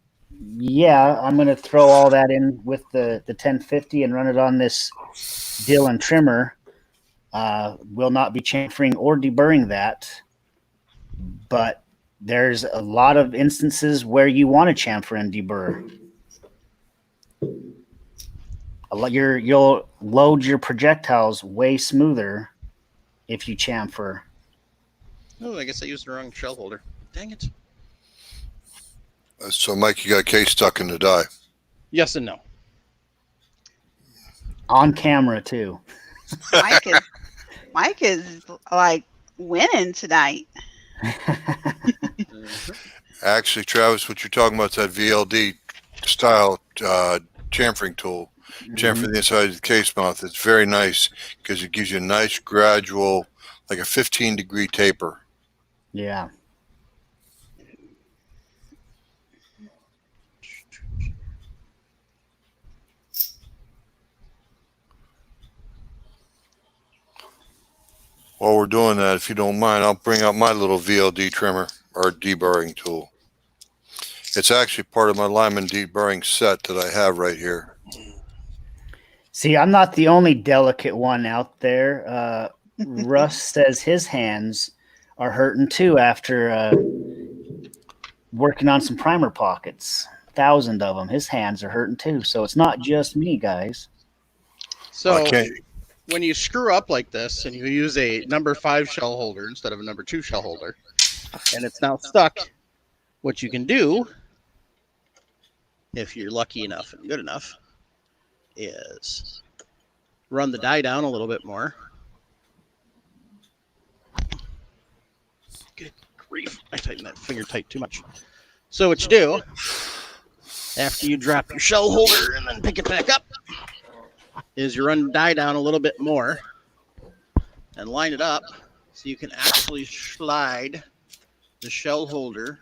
yeah, I'm going to throw all that in with the 1050 and run it on this Dillon trimmer. Will not be chamfering or deburring that, but there's a lot of instances where you want to chamfer and deburr. You'll load your projectiles way smoother if you chamfer. Oh, I guess I used the wrong shell holder. Dang it. So, Mike, you got a case stuck in the die. Yes and no. On camera too. Mike is like winning tonight. Actually, Travis, what you're talking about is that VLD style chamfering tool. Chamfer the inside of the case mouth. It's very nice because it gives you a nice gradual, like a 15-degree taper. Yeah. While we're doing that, if you don't mind, I'll bring out my little VLD trimmer or deburring tool. It's actually part of my Lyman deburring set that I have right here. See, I'm not the only delicate one out there. Russ says his hands are hurting too after working on some primer pockets. 1,000 of them. His hands are hurting too. So it's not just me, guys. So I can't. when you screw up like this and you use a number 5 shell holder instead of a number 2 shell holder, and it's now stuck, what you can do, if you're lucky enough and good enough, is run the die down a little bit more. Good grief. I tightened that finger tight too much. So what you do, after you drop your shell holder and then pick it back up, is you run the die down a little bit more and line it up so you can actually slide the shell holder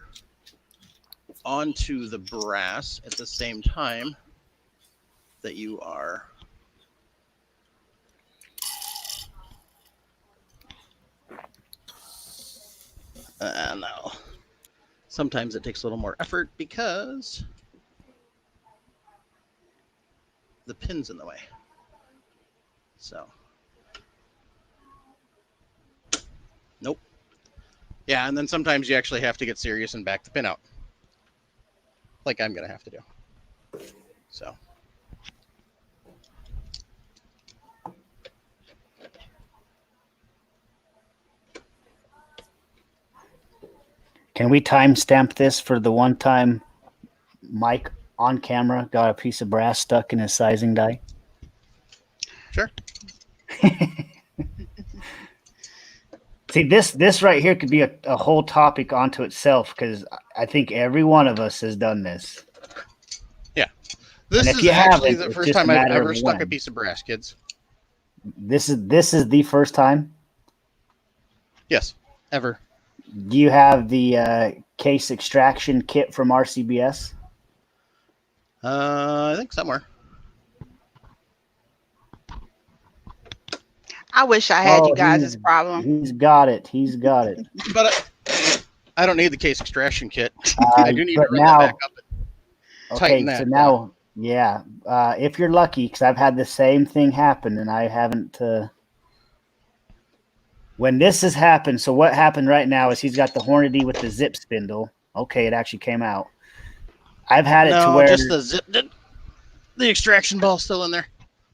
onto the brass at the same time that you are no. Sometimes it takes a little more effort because the pin's in the way. So, nope. Yeah, and then sometimes you actually have to get serious and back the pin out. Like I'm going to have to do. So. Can we timestamp this for the one time Mike on camera got a piece of brass stuck in his sizing die? Sure. See, this right here could be a whole topic onto itself because I think every one of us has done this. This And if is you actually haven't, the it's first just a time I've matter ever of stuck a when. piece of brass, kids. This is the first time. Yes, ever. Do you have the case extraction kit from RCBS? I think somewhere. I wish I had you guys' he's- problem. He's got it. He's got it. But I don't need the case extraction kit. I do need to but run now- that back up. Okay, Tighten so that now, yeah, if you're lucky, because I've had the same thing happen and I haven't. When this has happened, so what happened right now is he's got the Hornady with the zip spindle. Okay, it actually came out. I've had it to No, where just the zip. The extraction ball's still in there.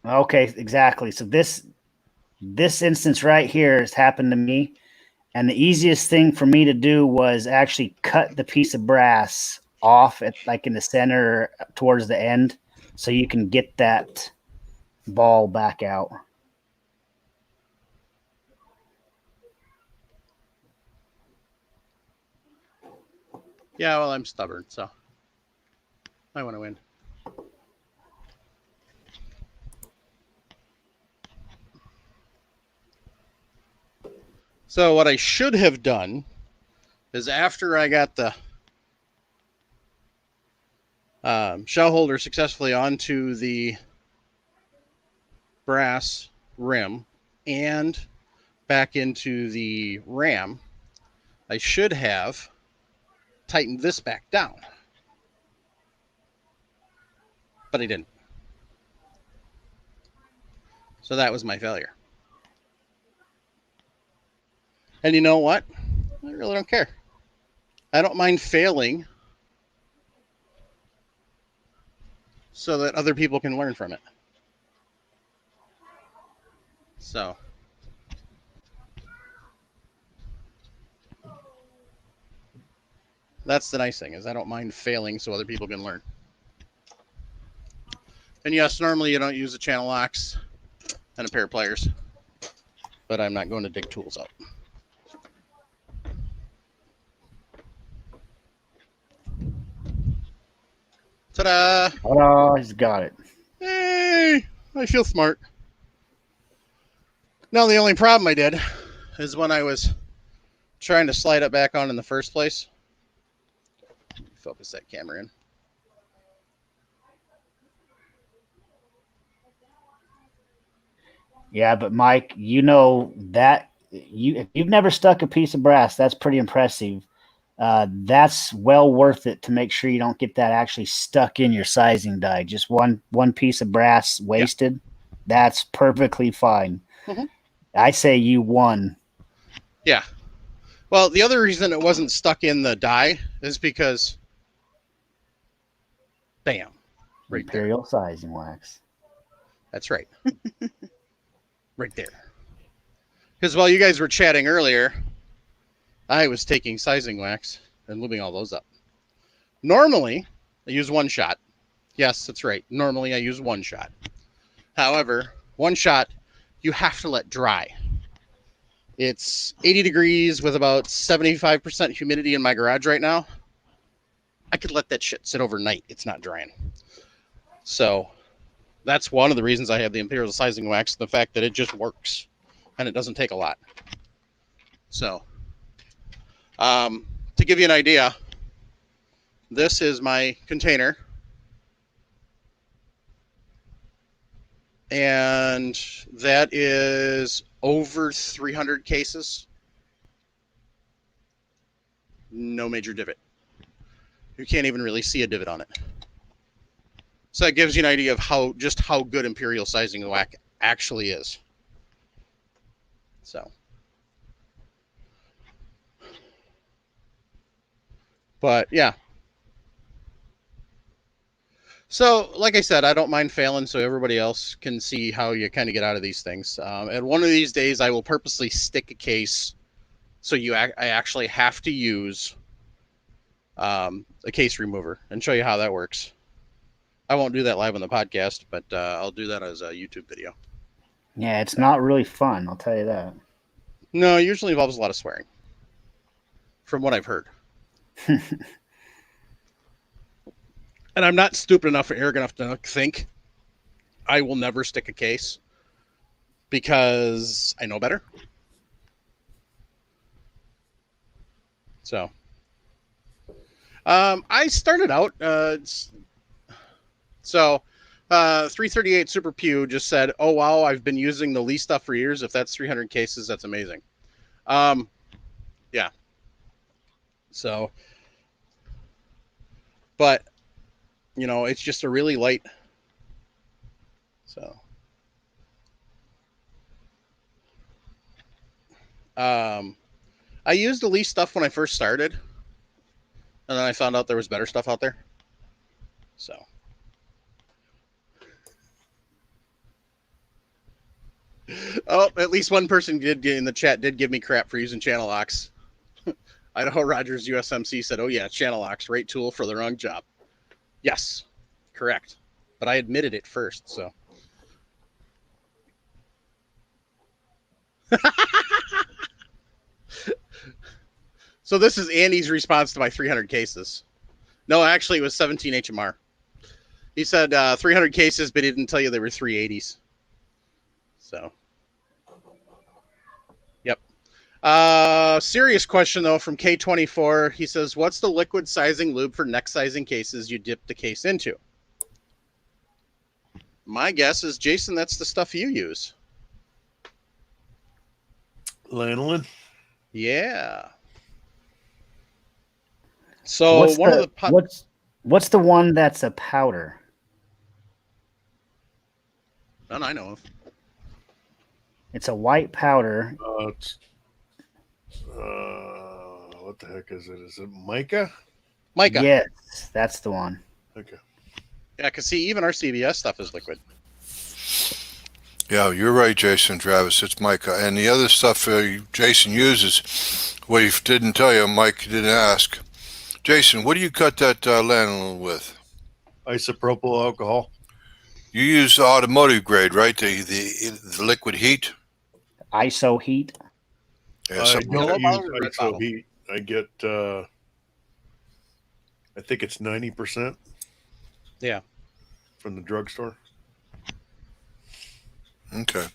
okay, exactly. So this instance right here has happened to me, and the easiest thing for me to do was actually cut the piece of brass off at like in the center towards the end, so you can get that ball back out. Yeah, well, I'm stubborn, so I want to win. So what I should have done is after I got the shell holder successfully onto the brass rim and back into the ram, I should have tightened this back down. But I didn't. So that was my failure. And you know what? I really don't care. I don't mind failing so that other people can learn from it. So that's the nice thing, is I don't mind failing so other people can learn. And yes, normally you don't use a channel locks and a pair of pliers, but I'm not going to dig tools out. Ta-da! Oh, he's got it. Hey, I feel smart. Now the only problem I did is when I was trying to slide it back on in the first place. Focus that camera in. Yeah, but Mike, you know that if you've never stuck a piece of brass, that's pretty impressive. That's well worth it to make sure you don't get that actually stuck in your sizing die. Just one piece of brass wasted. Yeah. That's perfectly fine. Mm-hmm. I say you won. Yeah. Well, the other reason it wasn't stuck in the die is because, bam, right Imperial there. Sizing wax. That's right. Right there. Because while you guys were chatting earlier, I was taking sizing wax and lubing all those up. Normally, I use one shot. Yes, that's right. Normally, I use one shot. However, one shot, you have to let dry. It's 80 degrees with about 75% humidity in my garage right now. I could let that shit sit overnight. It's not drying. So that's one of the reasons I have the Imperial Sizing Wax, the fact that it just works and it doesn't take a lot. So to give you an idea, this is my container. And that is over 300 cases. No major divot. You can't even really see a divot on it. So that gives you an idea of how good Imperial Sizing Wax actually is. So, but yeah. So, like I said, I don't mind failing so everybody else can see how you kind of get out of these things. And one of these days, I will purposely stick a case so I actually have to use a case remover and show you how that works. I won't do that live on the podcast, but I'll do that as a YouTube video. Yeah, it's not really fun, I'll tell you that. No, it usually involves a lot of swearing, from what I've heard. And I'm not stupid enough or arrogant enough to think I will never stick a case because I know better. So, I started out. 338 Super Pew just said, "Oh wow, I've been using the Lee stuff for years. If that's 300 cases, that's amazing." Yeah. So, but you know, it's just a really light. So, I used the Lee stuff when I first started, and then I found out there was better stuff out there. So. Oh, at least one person did in the chat did give me crap for using channel locks. Idaho Rogers USMC said, "Oh yeah, channel locks, right tool for the wrong job." Yes, correct. But I admitted it first, so. So this is Andy's response to my 300 cases. No, actually it was 17 HMR. He said 300 cases, but he didn't tell you they were 380s. So. Yep. Serious question though from K24. He says, "What's the liquid sizing lube for neck sizing cases you dip the case into?" My guess is, Jason, that's the stuff you use. Lanolin. Yeah. So what's the one that's a powder? None I know of. It's a white powder. What the heck is it? Is it mica? Micah. Yes, that's the one. Okay. Yeah, because see, even our CBS stuff is liquid. Yeah, you're right, Jason Travis. It's mica. And the other stuff Jason uses, what he didn't tell you, Mike didn't ask. Jason, what do you cut that lanolin with? Isopropyl alcohol. You use the automotive grade, right? The liquid heat? ISO heat. Yeah, I something like don't Yellow use bottle or red ISO bottle? heat. I get, I think it's 90%. Yeah. From the drugstore. Okay.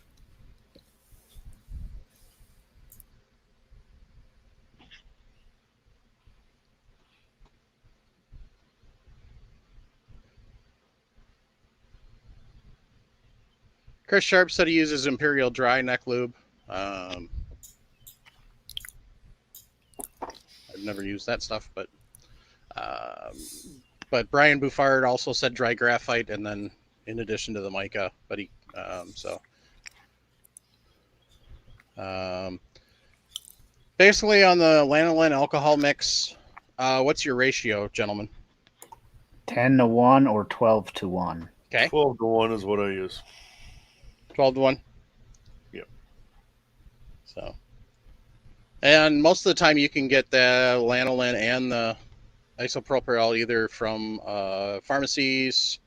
Chris Sharp said he uses Imperial Dry Neck Lube. I've never used that stuff, but Brian Buffard also said dry graphite, and then in addition to the mica, but he basically on the lanolin alcohol mix, what's your ratio, gentlemen? 10-1 or 12-1. Okay, 12-1 is what I use. 12-1. Yep. So, and most of the time you can get the lanolin and the isopropyl either from pharmacies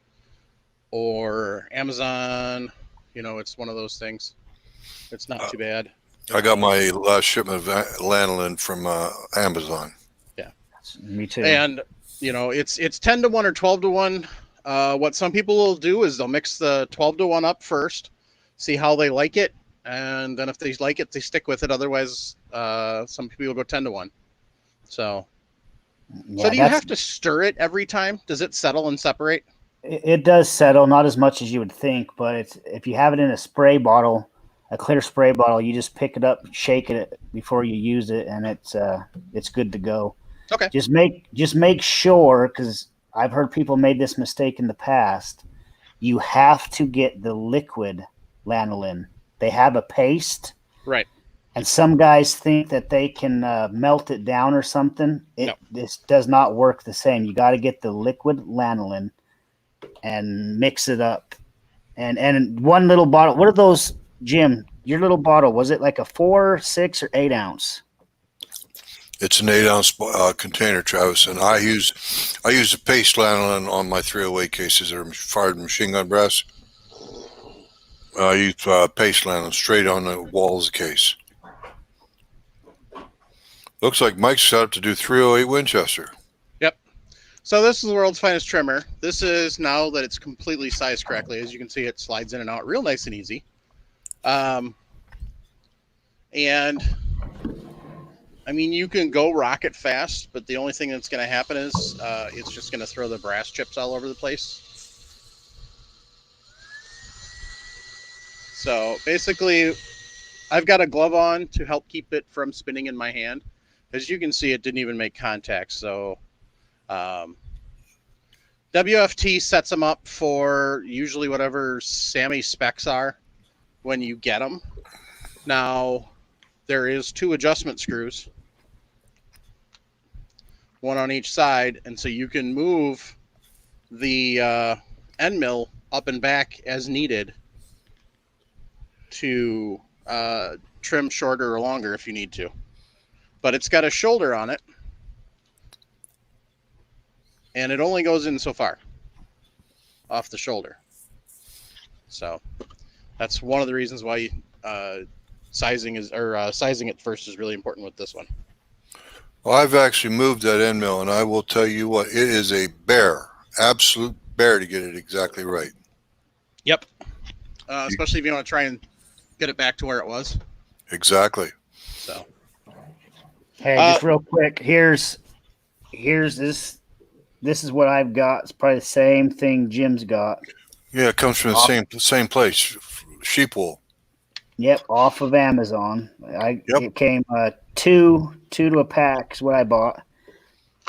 or Amazon. You know, it's one of those things. It's not too bad. I got my last shipment of lanolin from Amazon. Me too. And it's 10 to 1 or 12 to 1. What some people will do is they'll mix the 12 to 1 up first, see how they like it, and then if they like it, they stick with it. Otherwise, some people will go 10 to 1. So do you have to stir it every time? Does it settle and separate? It does settle, not as much as you would think, but if you have it in a spray bottle, a clear spray bottle, you just pick it up, shake it before you use it, and it's good to go. Okay. Just make sure, because I've heard people made this mistake in the past. You have to get the liquid lanolin. They have a paste, Right. and some guys think that they can melt it down or something. This does not work the same. You got to get the liquid lanolin and mix it up. And one little bottle. What are those, Jim? Your little bottle, was it like a 4, 6, or 8 ounce? It's an 8-ounce container, Travis, and I use the paste lanolin on my 308 cases that are fired machine gun brass. I use paste lanolin straight on the walls of the case. Looks like Mike's set up to do 308 Winchester. Yep. So this is the world's finest trimmer. This is, now that it's completely sized correctly, as you can see, it slides in and out real nice and easy. And I mean, you can go rocket fast, but the only thing that's going to happen is it's just going to throw the brass chips all over the place. So basically, I've got a glove on to help keep it from spinning in my hand. As you can see, it didn't even make contact. So WFT sets them up for usually whatever SAMI specs are when you get them. Now, there is 2 adjustment screws, one on each side, and so you can move the end mill up and back as needed to trim shorter or longer if you need to. But it's got a shoulder on it, and it only goes in so far off the shoulder. So that's one of the reasons why sizing it first is really important with this one. Well, I've actually moved that end mill, and I will tell you what, it is a bear, absolute bear to get it exactly right. Yep. Especially if you want to try and get it back to where it was. Exactly. So. Hey, just real quick. Here's this. This is what I've got. It's probably the same thing Jim's got. Yeah, it comes from the same place, sheep wool. Yep, off of Amazon. It came 2 to a pack is what I bought.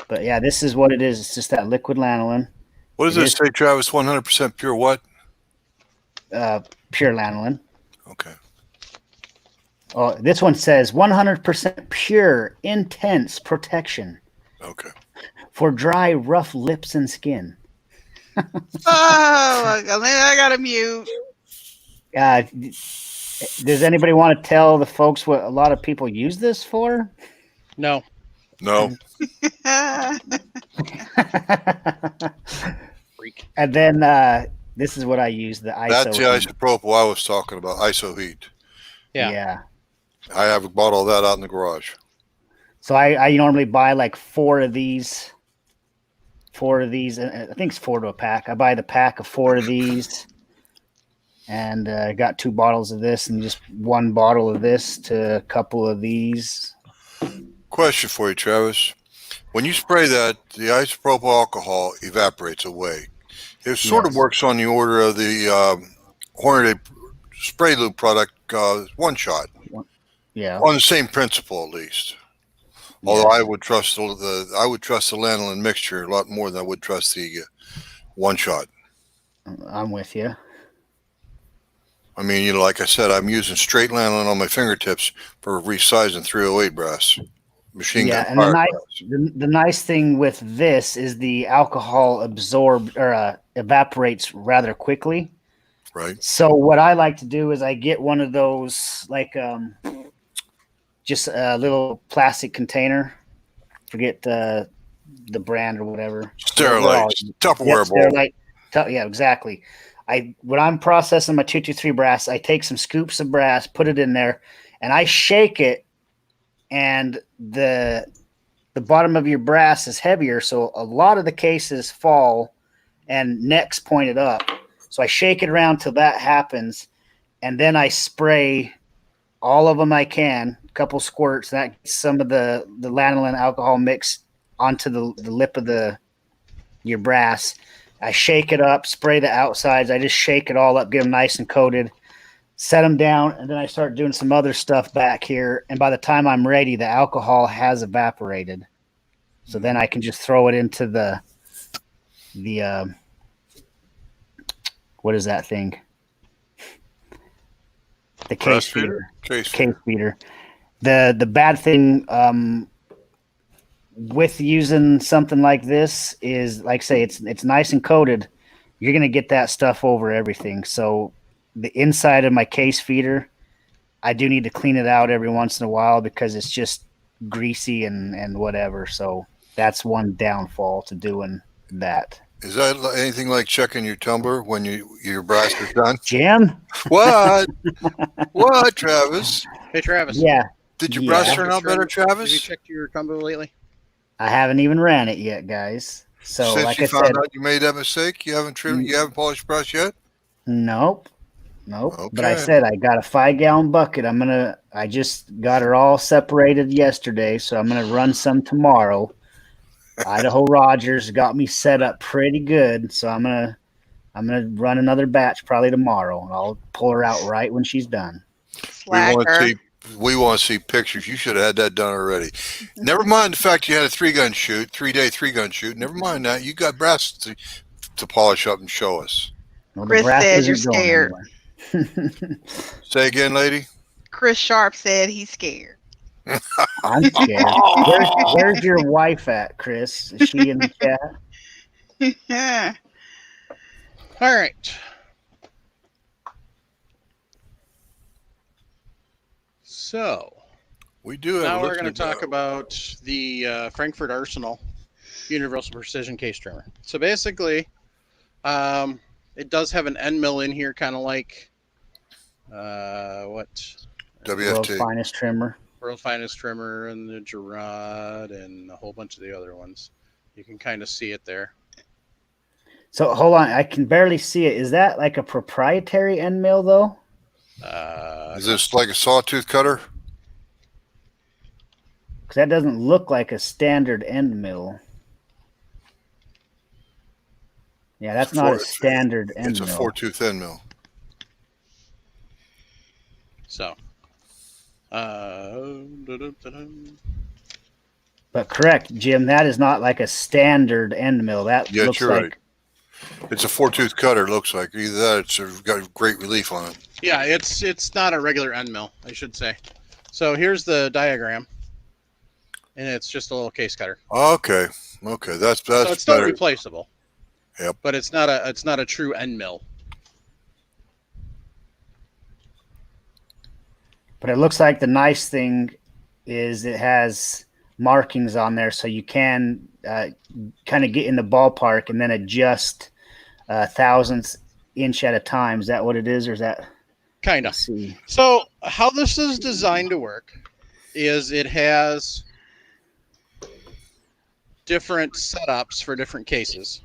But yeah, this is what it is. It's just that liquid lanolin. What does it say, Travis? 100% pure what? Pure lanolin. Okay. Oh, this one says 100% pure, intense protection. Okay. For dry, rough lips and skin. Oh, my God. I got to mute. Does anybody want to tell the folks what a lot of people use this for? No. No. Freak. And then this is what I use, the ISO. That's the isopropyl I was talking about, ISO heat. Yeah. I have a bottle of that out in the garage. So I normally buy like 4 of these. 4 of these. I think it's 4 to a pack. I buy the pack of 4 of these. And I got 2 bottles of this and just 1 bottle of this to a couple of these. Question for you, Travis. When you spray that, the isopropyl alcohol evaporates away. It sort of works on the order of the Hornady spray lube product, One Shot. Yeah. On the same principle, at least. Although I would trust the lanolin mixture a lot more than I would trust the One Shot. I'm with you. I mean, like I said, I'm using straight lanolin on my fingertips for resizing 308 brass. Machine gun. And the nice thing with this is the alcohol evaporates rather quickly. Right. So what I like to do is I get one of those, like just a little plastic container. Forget the brand or whatever. Sterilite, Tupperware bowl. Sterilite. Yeah, exactly. When I'm processing my 223 brass, I take some scoops of brass, put it in there, and I shake it, and the bottom of your brass is heavier, so a lot of the cases fall and necks pointed up. So I shake it around till that happens, and then I spray all of them I can, a couple squirts. That gets some of the lanolin alcohol mix onto the lip of your brass. I shake it up, spray the outsides. I just shake it all up, get them nice and coated, set them down, and then I start doing some other stuff back here. And by the time I'm ready, the alcohol has evaporated. So then I can just throw it into the what is that thing? The case feeder. Case feeder. The bad thing with using something like this is, like I say, it's nice and coated. You're gonna get that stuff over everything. So the inside of my case feeder, I do need to clean it out every once in a while because it's just greasy and whatever. So that's one downfall to doing that. Is that anything like checking your tumbler when your brass is done? Jim? What? What, Travis? Hey, Travis. Yeah. Did your brass turn out better, Have you Travis? checked your tumbler lately? I haven't even ran it yet, guys. So Since like you I found said, out you made that mistake, you haven't trimmed, you haven't polished brass yet? nope. But I Okay. said I got a 5-gallon bucket. I just got her all separated yesterday, so I'm gonna run some tomorrow. Idaho Rogers got me set up pretty good, so I'm gonna run another batch probably tomorrow. I'll pull her out right when she's done. Slacker. We want to see pictures. You should have had that done already. Never mind the fact you had a 3-gun shoot, 3-day 3-gun shoot. Never mind that. You got brass to polish up and show us. Well, the Chris brass said isn't you're going scared. anywhere. Say again, lady. Chris Sharp said he's scared. I'm scared. Where's your wife at, Chris? Is she in the chat? Yeah. All right. So We do have. now a we're going to listener talk about the Frankfurt Arsenal Universal Precision Case Trimmer. So basically, it does have an end mill in here, kind of like World's WFT. finest trimmer. World Finest Trimmer and the Gerard and a whole bunch of the other ones. You can kind of see it there. So hold on, I can barely see it. Is that like a proprietary end mill though? Is this like a sawtooth cutter? Because that doesn't look like a standard end mill. Yeah, that's not a standard end It's a mill. 4-tooth end mill. So, But correct, Jim, that is not like a standard end mill. That Yeah, looks you're like right. It's a 4-tooth cutter. It looks like either that. It's got great relief on it. yeah, it's not a regular end mill, I should say. So here's the diagram, and it's just a little case cutter. Okay. That's So it's still better. replaceable. Yep. But it's not a true end mill. But it looks like the nice thing is it has markings on there, so you can kind of get in the ballpark and then adjust thousandths inch at a time. Is that what it is, or is that? Kind of. Let's see. So how this is designed to work is it has different setups for different cases.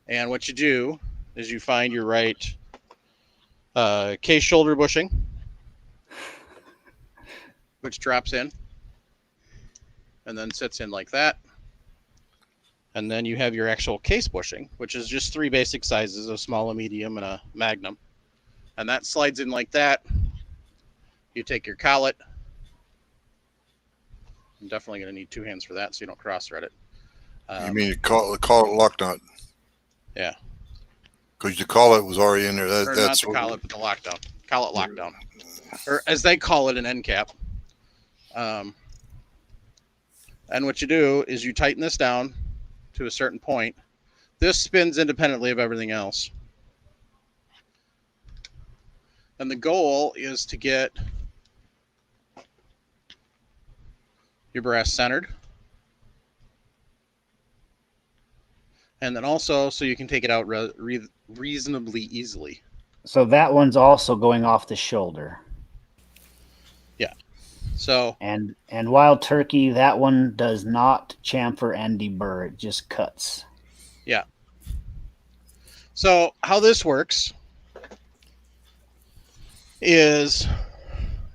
And what you do is you find your right case shoulder bushing, which drops in and then sits in like that. And then you have your actual case bushing, which is just 3 basic sizes, a small, a medium, and a magnum. And that slides in like that. You take your collet. I'm definitely going to need 2 hands for that so you don't cross-thread it. You mean call it lock nut? Yeah. Because the collet was already in there. Or That's not the collet, but the lockdown. Collet lockdown. Or as they call it, an end cap. And what you do is you tighten this down to a certain point. This spins independently of everything else. And the goal is to get your brass centered. And then also so you can take it out reasonably easily. So that one's also going off the shoulder. So And Wild Turkey, that one does not chamfer and deburr. It just cuts. So how this works is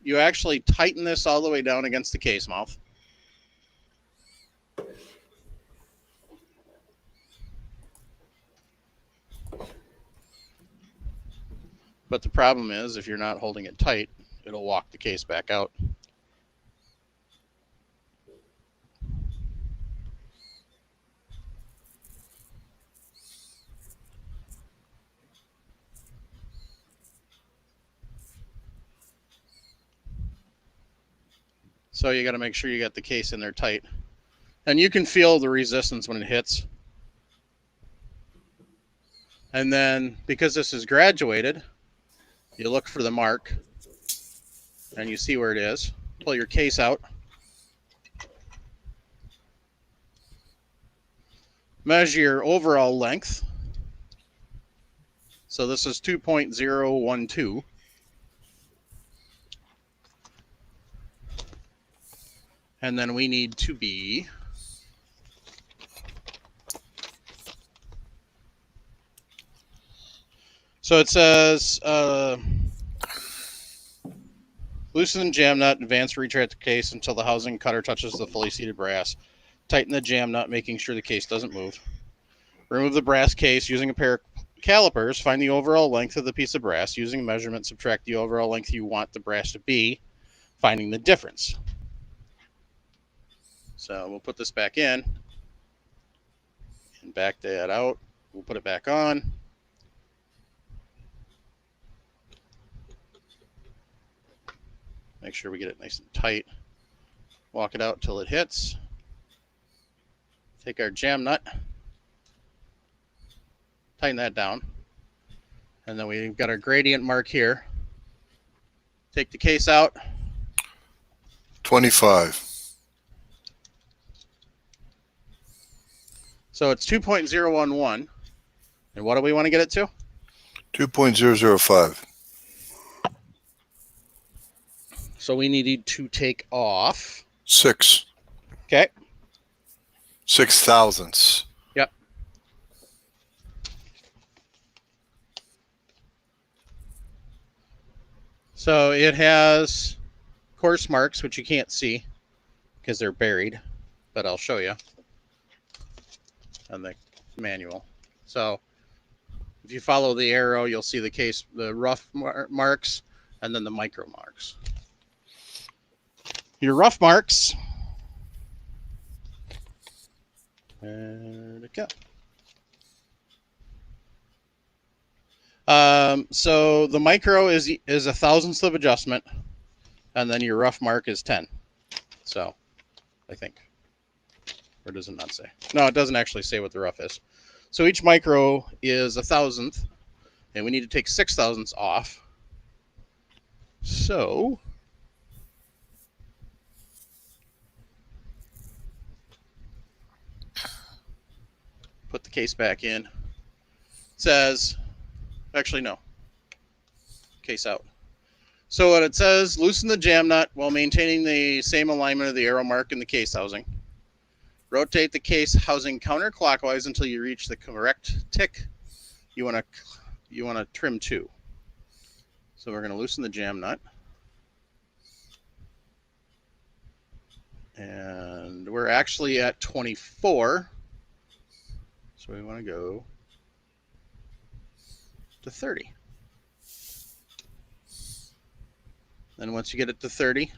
you actually tighten this all the way down against the case mouth. But the problem is if you're not holding it tight, it'll walk the case back out. So you got to make sure you got the case in there tight. And you can feel the resistance when it hits. And then because this is graduated, you look for the mark and you see where it is. Pull your case out. Measure your overall length. So this is 2.012. And then we need to be so it says loosen the jam nut, advance retract the case until the housing cutter touches the fully seated brass. Tighten the jam nut, making sure the case doesn't move. Remove the brass case using a pair of calipers. Find the overall length of the piece of brass. Using a measurement, subtract the overall length you want the brass to be, finding the difference. So we'll put this back in and back that out. We'll put it back on. Make sure we get it nice and tight. Walk it out till it hits. Take our jam nut, tighten that down. And then we've got our gradient mark here. Take the case out. 25. So it's 2.011. And what do we want to get it to? 2.005. So we needed to take off. 6. Okay. 6 thousandths. Yep. So it has course marks, which you can't see because they're buried, but I'll show you on the manual. So if you follow the arrow, you'll see the case, the rough marks, and then the micro marks. Your rough marks. Where'd it go? So the micro is a thousandth of adjustment, and then your rough mark is 10. So, I think, or does it not say? No, it doesn't actually say what the rough is. So each micro is a thousandth, and we need to take 6 thousandths off. So put the case back in. It says, actually no, case out. So what it says, loosen the jam nut while maintaining the same alignment of the arrow mark in the case housing. Rotate the case housing counterclockwise until you reach the correct tick you want to trim to. So we're going to loosen the jam nut. And we're actually at 24. So we want to go to 30. Then once you get it to 30,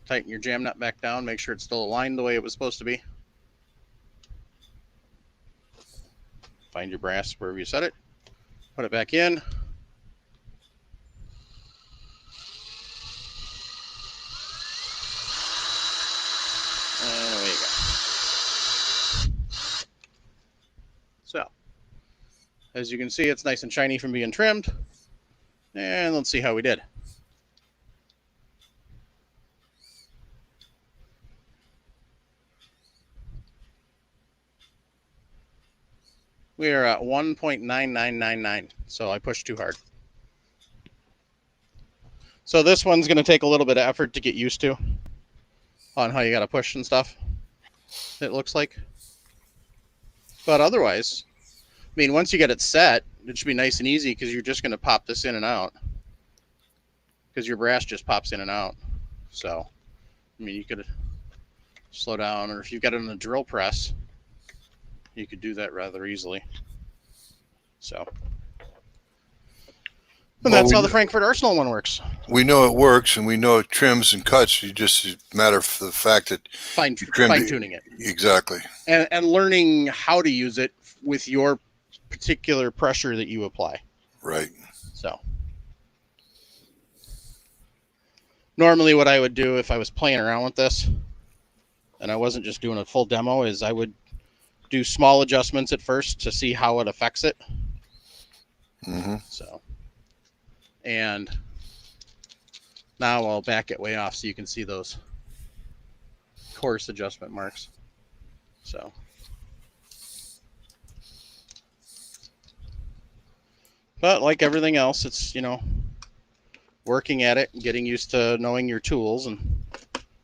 tighten your jam nut back down, make sure it's still aligned the way it was supposed to be. Find your brass wherever you set it, put it back in. And away you go. So, as you can see, it's nice and shiny from being trimmed. And let's see how we did. We are at 1.9999, so I pushed too hard. So this one's going to take a little bit of effort to get used to on how you got to push and stuff, it looks like. But otherwise, I mean, once you get it set, it should be nice and easy because you're just going to pop this in and out because your brass just pops in and out. So, I mean, you could slow down, or if you've got it in a drill press, you could do that rather easily. So, and Well, that's we- how the Frankfurt Arsenal one works. We know it works, and we know it trims and cuts. You just it's a matter of the fact that Fine trimmed it. tuning it exactly. and learning how to use it with your particular pressure that you apply. Right. So normally what I would do if I was playing around with this and I wasn't just doing a full demo is I would do small adjustments at first to see how it affects it. Mm-hmm. So, and now I'll back it way off so you can see those coarse adjustment marks. So, but like everything else, it's, you know, working at it and getting used to knowing your tools, and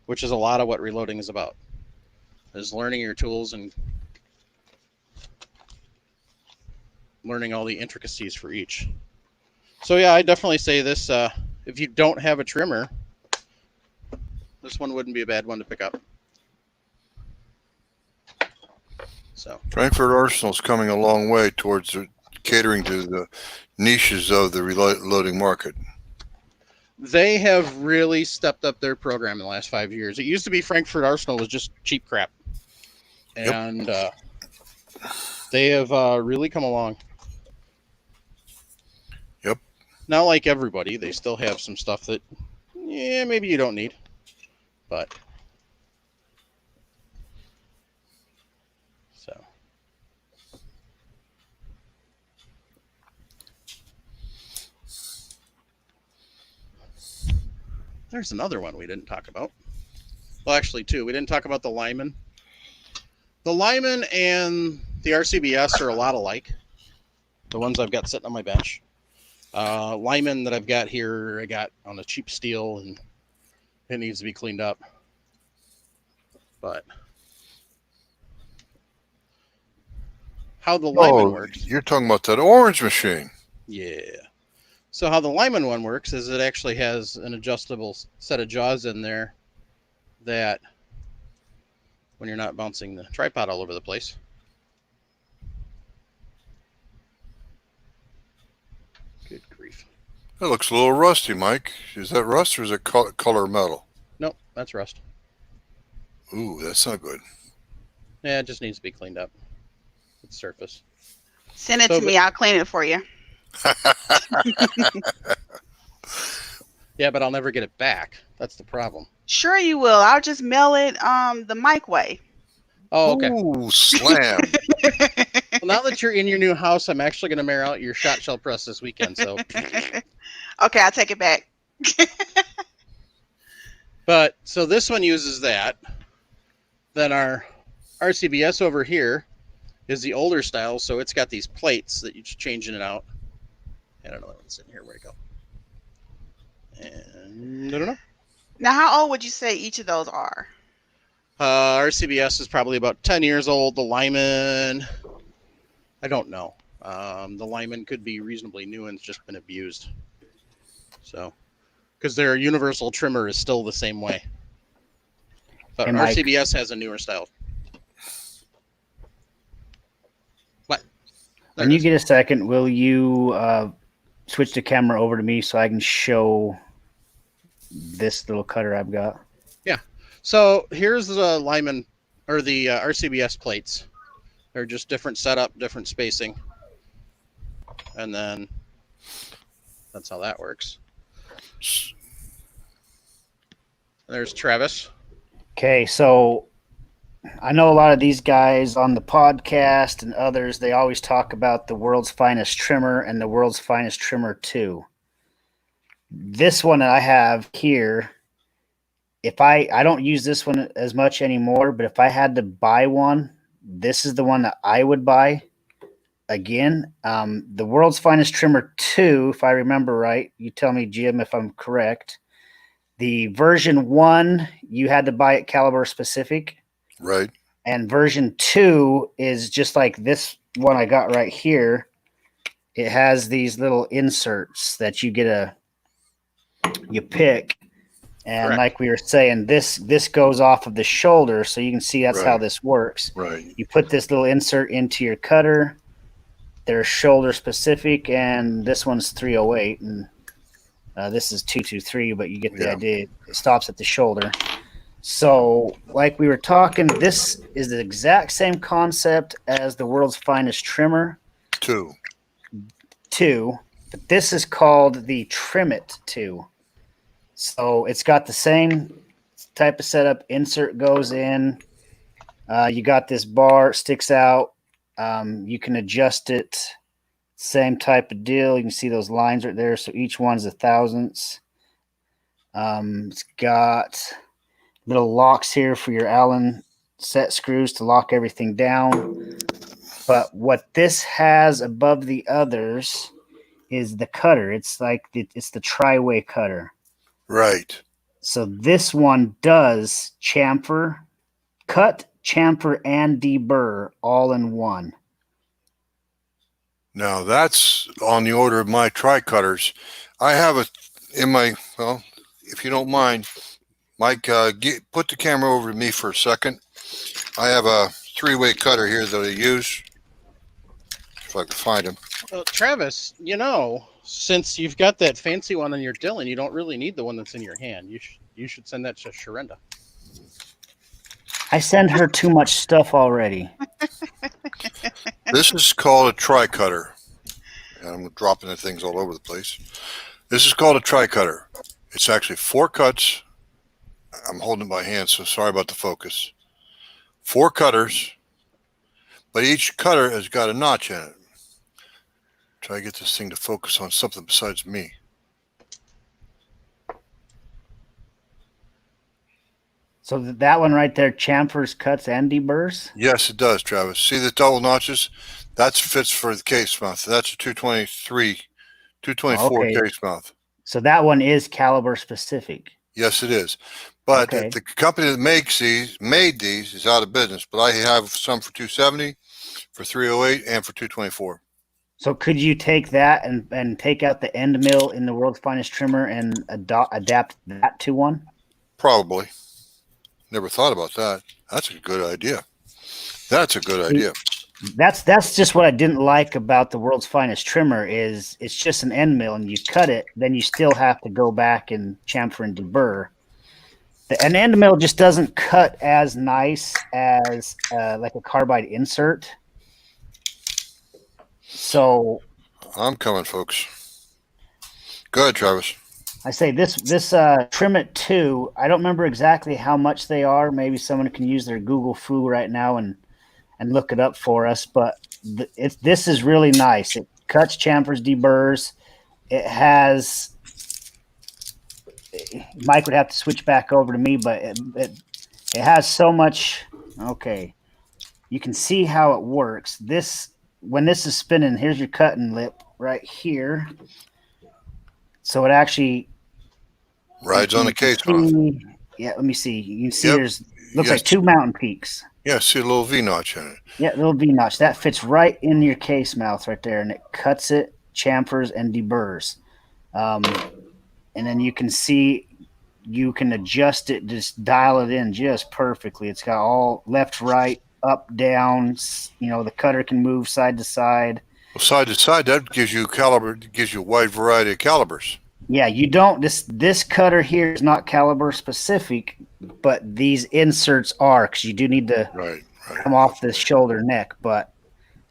which is a lot of what reloading is about, is learning your tools and learning all the intricacies for each. So yeah, I definitely say this, if you don't have a trimmer, this one wouldn't be a bad one to pick up. So Frankfurt Arsenal's coming a long way towards catering to the niches of the reloading market. they have really stepped up their program in the last 5 years. It used to be Frankfurt Arsenal was just cheap crap. Yep. And they have really come along. Yep. Not like everybody. They still have some stuff that, yeah, maybe you don't need. But, so. There's another one we didn't talk about. Well, actually, two. We didn't talk about the Lyman. The Lyman and the RCBS are a lot alike. The ones I've got sitting on my bench. Lyman that I've got here, I got on a cheap steel, and it needs to be cleaned up. But how the Lyman works. You're talking about that orange machine. Yeah. So how the Lyman one works is it actually has an adjustable set of jaws in there that when you're not bouncing the tripod all over the place. Good grief. That looks a little rusty, Mike. Is that rust or is it color metal? Nope, that's rust. Ooh, that's not good. Yeah, it just needs to be cleaned up. Its surface. Send it So, to me. I'll clean it for you. Yeah, but I'll never get it back. That's the problem. Sure you will. I'll just mail it the Mike way. Oh, okay. Ooh, slam. Well, now that you're in your new house, I'm actually going to mail out your shot shell press this weekend. So, Okay, I'll take it back. but so this one uses that. Then our RCBS over here is the older style, so it's got these plates that you're just changing it out. I don't know what's in here. Where'd it go? And I don't know. Now, how old would you say each of those are? RCBS is probably about 10 years old. The Lyman, I don't know. The Lyman could be reasonably new and it's just been abused. So, because their universal trimmer is still the same way. But Hey, Mike. RCBS has a newer style. What? There When it you is. get a second, will you switch the camera over to me so I can show this little cutter I've got? So here's the Lyman or the RCBS plates. They're just different setup, different spacing. And then that's how that works. There's Travis. Okay, so I know a lot of these guys on the podcast and others, they always talk about the world's finest trimmer and the world's finest trimmer 2. This one that I have here, if I don't use this one as much anymore, but if I had to buy one, this is the one that I would buy. again. The World's Finest Trimmer 2, if I remember right. You tell me, Jim, if I'm correct. The version 1, you had to buy it caliber specific. Right. And version 2 is just like this one I got right here. It has these little inserts that you pick. And Correct. like we were saying, this goes off of the shoulder, so you can see that's how Right. this works. Right. You put this little insert into your cutter. They're shoulder specific, and this one's 308, and this is 223, but you get the Yeah. idea. It stops at the shoulder. So, like we were talking, this is the exact same concept as the World's Finest Trimmer 2. 2, but this is called the Trim It 2. So it's got the same type of setup. Insert goes in. You got this bar, sticks out. You can adjust it. Same type of deal. You can see those lines right there. So each one's a thousandths. It's got little locks here for your Allen set screws to lock everything down. But what this has above the others is the cutter. It's like it's the tri-way cutter. Right. So this one does chamfer, cut, chamfer, and deburr all in one. Now that's on the order of my tri-cutters. I have if you don't mind, Mike, put the camera over to me for a second. I have a 3-way cutter here that I use. If I can find him. Well, Travis, since you've got that fancy one on your Dillon, you don't really need the one that's in your hand. You should send that to Sharenda. I send her too much stuff already. This is called a tri-cutter. And I'm dropping the things all over the place. This is called a tri-cutter. It's actually 4 cuts. I'm holding it by hand, so sorry about the focus. 4 cutters, but each cutter has got a notch in it. Try to get this thing to focus on something besides me. So that one right there chamfers, cuts, and deburrs? Yes, it does, Travis. See the double notches? That fits for the case mouth. That's a 224 Okay. case mouth. So that one is caliber specific. Yes, it is. But Okay. the company that made these is out of business. But I have some for 270, for 308, and for 224. So could you take that and take out the end mill in the World's Finest Trimmer and adapt that to one? Probably. Never thought about that. That's a good idea. That's a good idea. That's just what I didn't like about the World's Finest Trimmer is it's just an end mill and you cut it, then you still have to go back and chamfer and deburr. An end mill just doesn't cut as nice as like a carbide insert. So I'm coming, folks. Go ahead, Travis. I say this Trim It 2, I don't remember exactly how much they are. Maybe someone can use their Google Foo right now and look it up for us. But this is really nice. It cuts, chamfers, deburrs. It has Mike would have to switch back over to me, but it has so much. Okay, you can see how it works. When this is spinning, here's your cutting lip right here. So it actually Rides on the case mouth. Yeah, let me see. You can see Yep. there's looks Yes. like 2 mountain peaks. Yeah, see a little V notch in it. Yeah, little V notch. That fits right in your case mouth right there, and it cuts it, chamfers, and deburrs. And then you can see you can adjust it, just dial it in just perfectly. It's got all left, right, up, down. The cutter can move side to side. Well, side to side, that gives you a wide variety of calibers. Yeah, you don't. This cutter here is not caliber specific, but these inserts are because you do need to Right. come off the shoulder neck. But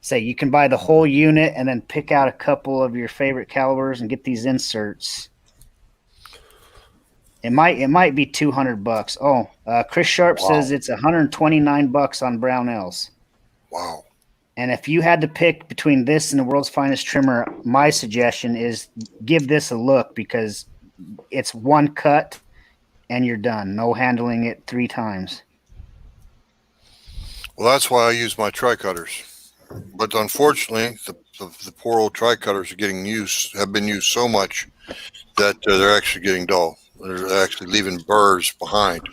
say you can buy the whole unit and then pick out a couple of your favorite calibers and get these inserts. It might be $200. Oh, Chris Sharp says it's $129 on Brownells. Wow. And if you had to pick between this and the World's Finest Trimmer, my suggestion is give this a look because it's one cut and you're done. No handling it 3 times. Well, that's why I use my tri-cutters. But unfortunately, the poor old tri cutters have been used so much that they're actually getting dull. They're actually leaving burrs behind.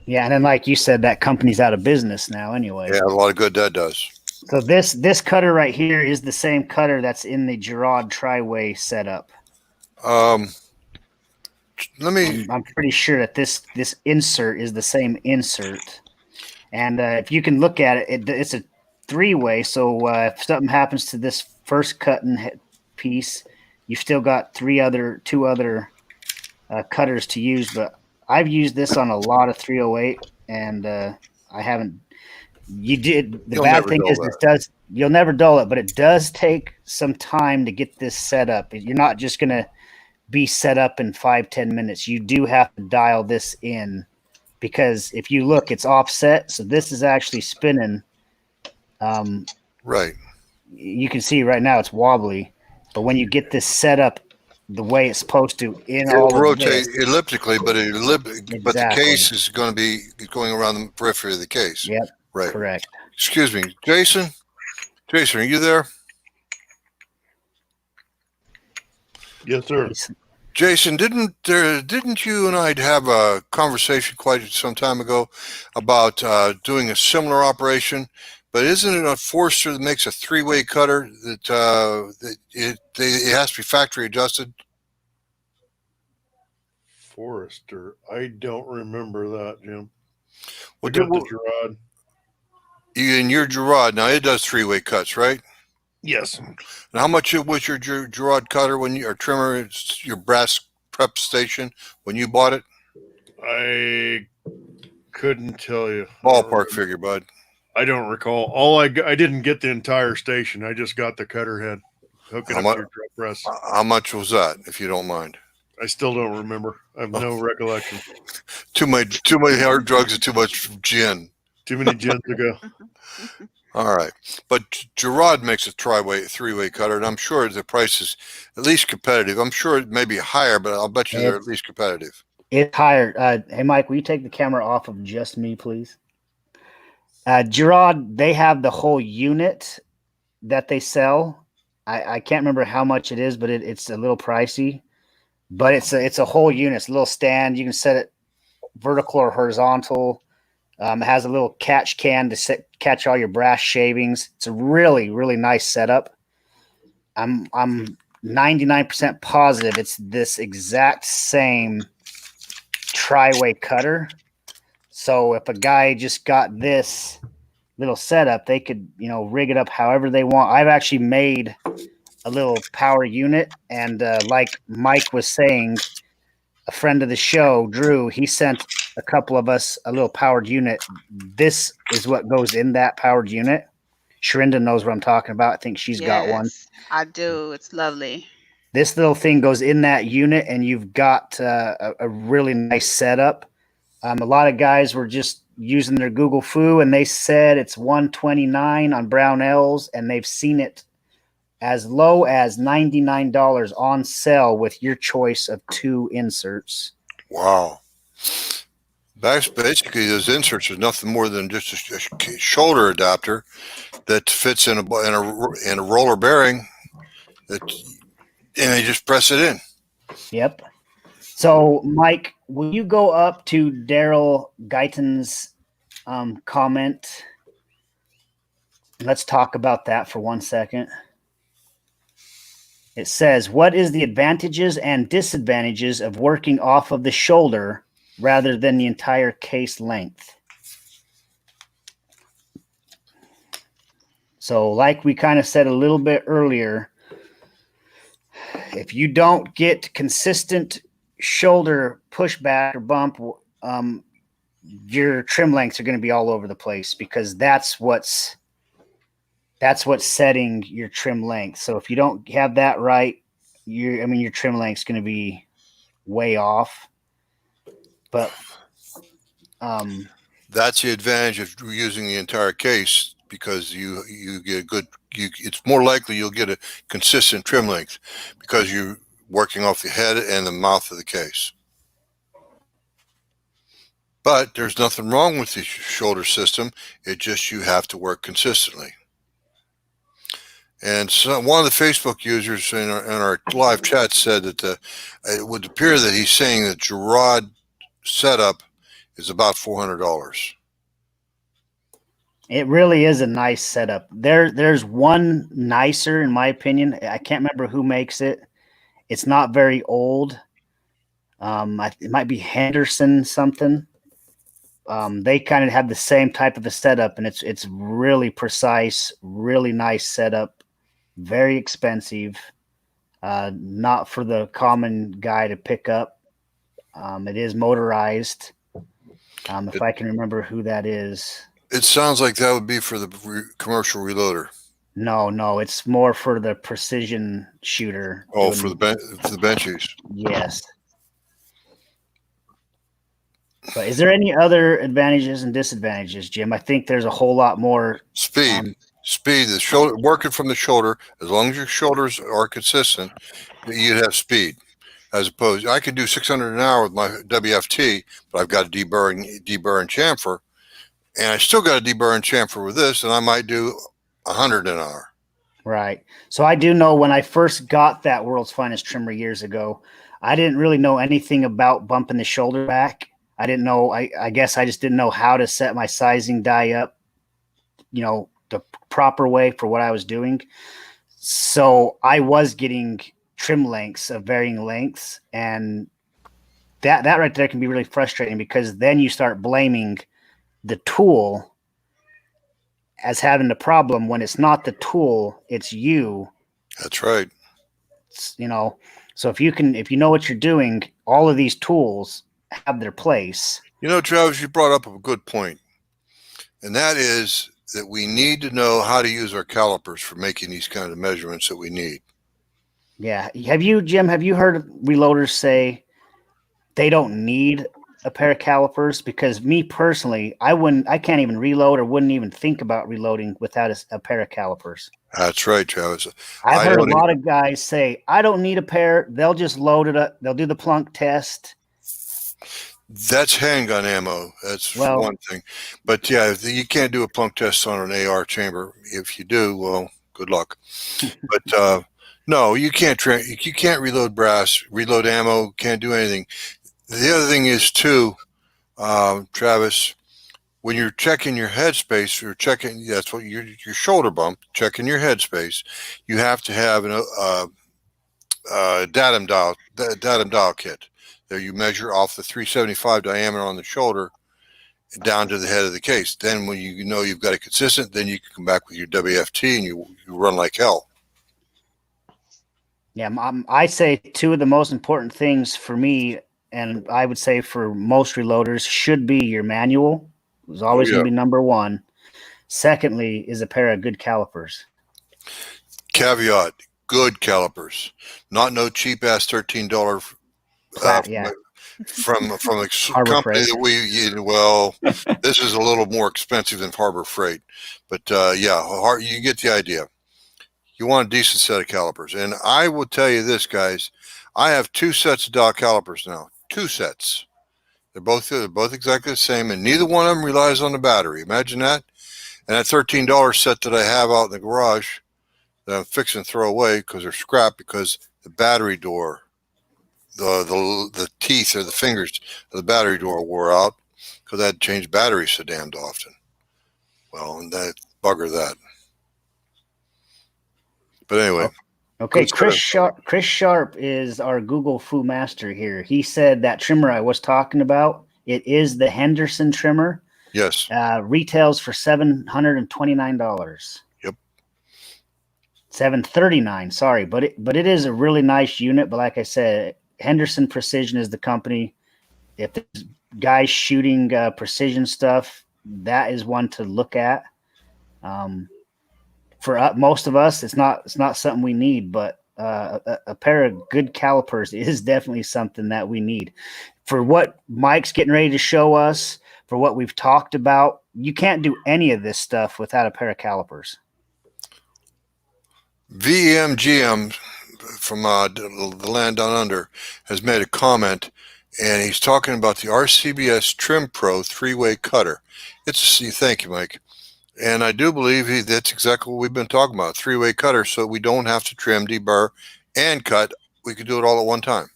Yeah, and then like you said, that company's out of business now anyway. Yeah, a lot of good that does. So this cutter right here is the same cutter that's in the Gerard Triway setup. Let me. I'm pretty sure that this insert is the same insert. And if you can look at it, it's a 3-way. So if something happens to this first cutting piece, you've still got two other cutters to use. But I've used this on a lot of 308, and I haven't. You did. The You'll bad never thing dull is, that. you'll never dull it, but it does take some time to get this set up. You're not just gonna be set up in 5-10 minutes. You do have to dial this in, because if you look, it's offset. So this is actually spinning. Right. You can see right now it's wobbly, but when you get this set up the way it's supposed to, It'll rotate elliptically, but but the Exactly. case is going to be going around the periphery of the case. Yep, Right. correct. Excuse me, Jason. Jason, are you there? Yes, sir. Jason, didn't you and I have a conversation quite some time ago about doing a similar operation? But isn't it a Forster that makes a 3-way cutter that it has to be factory adjusted? Forester. I don't remember that, Jim. Well, Got the Gerard. in your Gerard, now it does 3-way cuts, right? Yes. And how much was your Gerard cutter or trimmer, your brass prep station when you bought it? I couldn't tell you. Ballpark figure, bud. I don't recall. I didn't get the entire station. I just got the cutter head. Hook it up to your truck press. How much was that, if you don't mind? I still don't remember. I have no recollection. Too many hard drugs and too much gin. Too many gins ago. All right, but Gerard makes a 3-way cutter, and I'm sure the price is at least competitive. I'm sure it may be higher, but I'll bet you they're at least competitive. It's higher. Hey, Mike, will you take the camera off of just me, please? Gerard, they have the whole unit that they sell. I can't remember how much it is, but it's a little pricey. But it's a whole unit. It's a little stand. You can set it vertical or horizontal. It has a little catch can to catch all your brass shavings. It's a really, really nice setup. I'm 99% positive it's this exact same tri-way cutter. So if a guy just got this little setup, they could, rig it up however they want. I've actually made a little power unit, and like Mike was saying, a friend of the show, Drew, he sent a couple of us a little powered unit. This is what goes in that powered unit. Sharinda knows what I'm talking about. I think she's got one. I do. It's lovely. This little thing goes in that unit, and you've got a really nice setup. A lot of guys were just using their Google Foo, and they said it's $129 on Brownells, and they've seen it as low as $99 on sale with your choice of 2 inserts. Wow. That's basically, those inserts are nothing more than just a shoulder adapter that fits in a roller bearing, and they just press it in. Yep. So, Mike, will you go up to Daryl Guyton's comment? Let's talk about that for 1 second. It says, what is the advantages and disadvantages of working off of the shoulder rather than the entire case length? So like we kind of said a little bit earlier, if you don't get consistent shoulder pushback or bump, your trim lengths are going to be all over the place, because that's what's setting your trim length. So if you don't have that right, your trim length's going to be way off. But that's the advantage of using the entire case, because you get it's more likely you'll get a consistent trim length because you're working off the head and the mouth of the case. But there's nothing wrong with the shoulder system. It just, you have to work consistently. And so one of the Facebook users in our live chat said that it would appear that he's saying that Gerard setup is about $400. It really is a nice setup. There's one nicer, in my opinion. I can't remember who makes it. It's not very old. It might be Henderson something. They kind of have the same type of a setup, and it's really precise, really nice setup, very expensive, not for the common guy to pick up. It is motorized. If I can remember who that is. It sounds like that would be for the commercial reloader. No, it's more for the precision shooter. Oh, for the benchies. Yes. But is there any other advantages and disadvantages, Jim? I think there's a whole lot more. Speed. The shoulder, working from the shoulder, as long as your shoulders are consistent, you'd have speed. As opposed, I could do 600 an hour with my WFT, but I've got a deburr and chamfer, and I still got a deburr and chamfer with this, and I might do 100 an hour. Right. So I do know when I first got that World's Finest trimmer years ago, I didn't really know anything about bumping the shoulder back. I didn't know. I guess I just didn't know how to set my sizing die up, the proper way for what I was doing. So I was getting trim lengths of varying lengths, and that right there can be really frustrating because then you start blaming the tool as having the problem when it's not the tool, it's you. That's right. So if you know what you're doing, all of these tools have their place. Travis, you brought up a good point, and that is that we need to know how to use our calipers for making these kind of measurements that we need. Yeah. Jim, have you heard reloaders say they don't need a pair of calipers? Because me personally, I can't even reload or wouldn't even think about reloading without a pair of calipers. That's right, Travis. I've heard a lot of guys say, I don't need a pair. They'll just load it up. They'll do the plunk test. That's handgun ammo. That's one thing. But yeah, you can't do a plunk test on an AR chamber. If you do, well, good luck. But no, you can't reload brass, reload ammo, can't do anything. The other thing is too, Travis, when you're checking your headspace, that's what your shoulder bump, checking your headspace, you have to have a datum dial kit. There you measure off the 375 diameter on the shoulder down to the head of the case. Then when you know you've got it consistent, then you can come back with your WFT and you run like hell. Yeah, I say two of the most important things for me, and I would say for most reloaders, should be your manual. It's always going to be number one. Secondly is a pair of good calipers. Caveat, good calipers. Not no cheap-ass $13 from a company that this is a little more expensive than Harbor Freight. But you get the idea. You want a decent set of calipers. And I will tell you this, guys. I have 2 sets of dial calipers now. 2 sets. They're both exactly the same, and neither one of them relies on the battery. Imagine that. And that $13 set that I have out in the garage that I'm fixing to throw away because they're scrap, because the battery door, the teeth or the fingers of the battery door wore out because I had to change batteries so damned often. Well, and that bugger that. But anyway. Okay, Chris Sharp is our Google Fu master here. He said that trimmer I was talking about, it is the Henderson trimmer. Yes. Retails for $729. Yep. $739, sorry, but it is a really nice unit. But like I said, Henderson Precision is the company. If there's guys shooting precision stuff, that is one to look at. For most of us, it's not something we need, but a pair of good calipers is definitely something that we need. For what Mike's getting ready to show us, for what we've talked about, you can't do any of this stuff without a pair of calipers. VMGM from the land down under has made a comment, and he's talking about the RCBS Trim Pro 3-way cutter. Thank you, Mike. And I do believe that's exactly what we've been talking about, three-way cutter, so we don't have to trim, deburr, and cut. We can do it all at one time.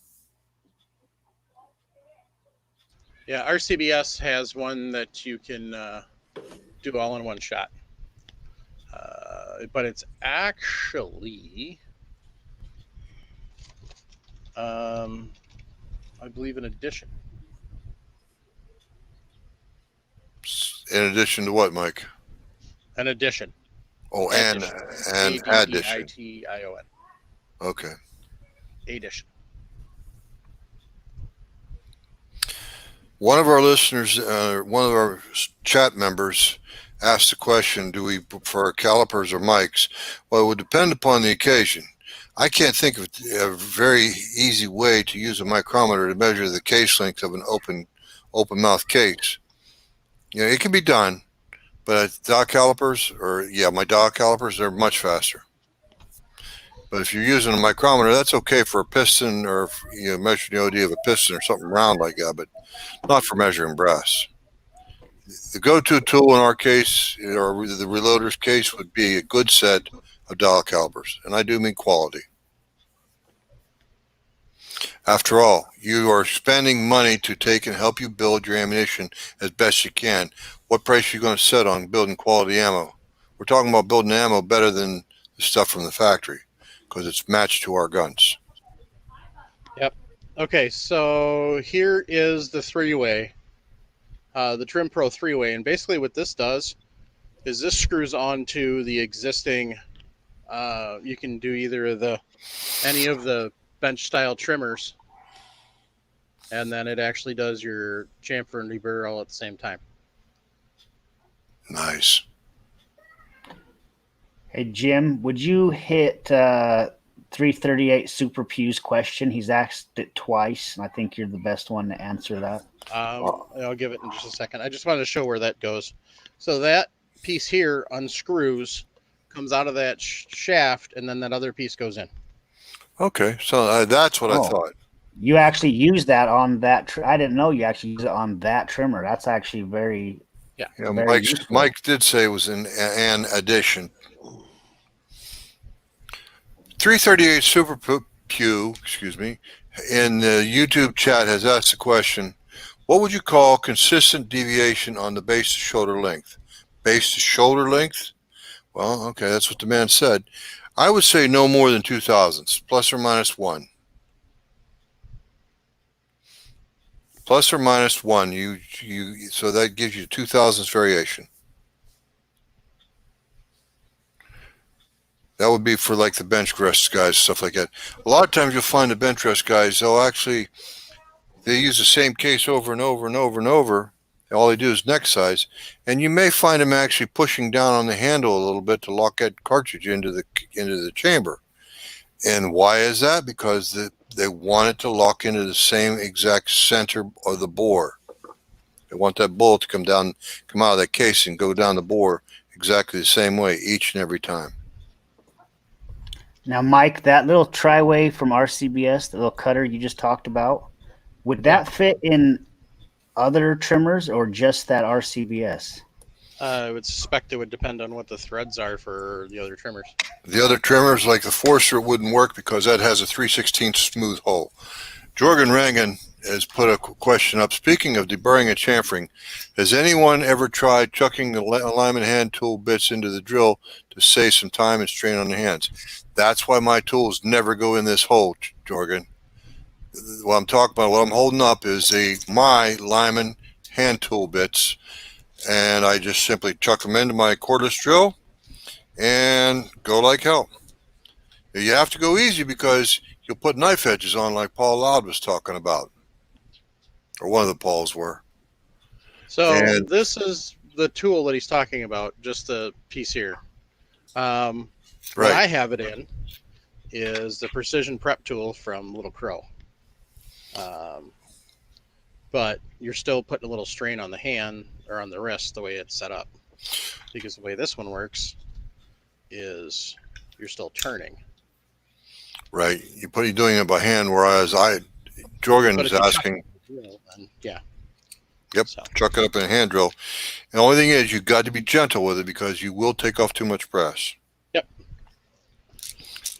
Yeah, RCBS has one that you can do all in one shot. But it's actually, I believe, an addition. In addition to what, Mike? An addition. Oh, and addition. ADDITION. Okay. Addition. One of our listeners, one of our chat members asked the question, do we prefer calipers or mics? Well, it would depend upon the occasion. I can't think of a very easy way to use a micrometer to measure the case length of an open mouth case. You know, it can be done, but dial calipers, my dial calipers, they're much faster. But if you're using a micrometer, that's okay for a piston or measuring the OD of a piston or something round like that, but not for measuring brass. The go-to tool in our case, or the reloader's case, would be a good set of dial calipers, and I do mean quality. After all, you are spending money to take and help you build your ammunition as best you can. What price are you going to set on building quality ammo? We're talking about building ammo better than the stuff from the factory because it's matched to our guns. Yep. Okay, so here is the three-way, the Trim Pro three-way, and basically what this does is this screws onto the existing. You can do either any of the bench-style trimmers, and then it actually does your chamfer and deburr all at the same time. Nice. Hey, Jim, would you hit 338 Super Pew's question? He's asked it twice, and I think you're the best one to answer that. I'll give it in just a second. I just wanted to show where that goes. So that piece here unscrews, comes out of that shaft, and then that other piece goes in. Okay, so that's what I thought. You actually use that on that. I didn't know you actually use it on that trimmer. That's actually very. Yeah. Very Mike did say it was an addition. 338 Super Pew, in the YouTube chat has asked the question, what would you call consistent deviation on the base to shoulder length? Base to shoulder length? Well, okay, that's what the man said. I would say no more than 2 thousandths, plus or minus 1. Plus or minus 1, so that gives you 2 thousandths variation. That would be for like the bench rest guys, stuff like that. A lot of times you'll find the bench rest guys, they use the same case over and over and over and over. All they do is neck size. And you may find them actually pushing down on the handle a little bit to lock that cartridge into the chamber. And why is that? Because they want it to lock into the same exact center of the bore. They want that bullet to come out of that case and go down the bore exactly the same way each and every time. Now, Mike, that little tri-way from RCBS, the little cutter you just talked about, would that fit in other trimmers or just that RCBS? I would suspect it would depend on what the threads are for the other trimmers. The other trimmers, like the Forcer, wouldn't work because that has a 3/16 smooth hole. Jorgen Rangan has put a question up. Speaking of deburring and chamfering, has anyone ever tried chucking the alignment hand tool bits into the drill to save some time and strain on the hands? That's why my tools never go in this hole, Jorgen. What I'm talking about, what I'm holding up is my Lyman hand tool bits, and I just simply chuck them into my cordless drill and go like hell. You have to go easy because you'll put knife edges on like Paul Loud was talking about, or one of the Pauls were. So this is the tool that he's talking about, just the piece here. What I have it in is the Precision Prep tool from Little Crow. But you're still putting a little strain on the hand or on the wrist the way it's set up. Because the way this one works is you're still turning. Right. You're doing it by hand, whereas Jorgen is asking. Yeah. Yep. So, Chuck it up in a hand drill. And the only thing is, you've got to be gentle with it because you will take off too much brass. Yep.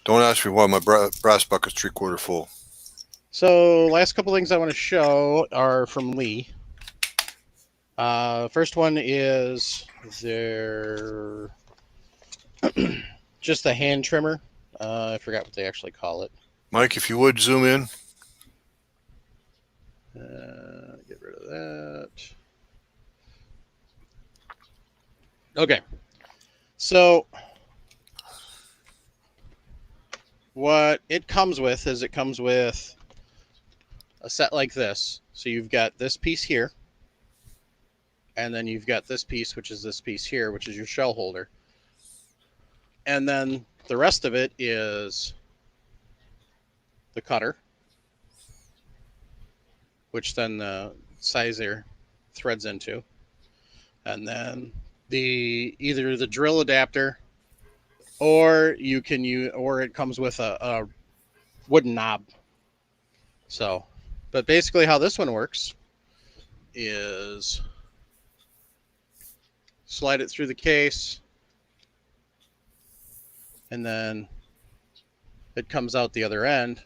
Don't ask me why my brass bucket's 3/4 full. so last couple things I want to show are from Lee. First one is their just a hand trimmer. I forgot what they actually call it. Mike, if you would zoom in. Get rid of that. Okay. So what it comes with is it comes with a set like this. So you've got this piece here, and then you've got this piece, which is this piece here, which is your shell holder. And then the rest of it is the cutter, which then the sizer threads into. And then either the drill adapter, or you can use, or it comes with a wooden knob. So, but basically how this one works is slide it through the case, and then it comes out the other end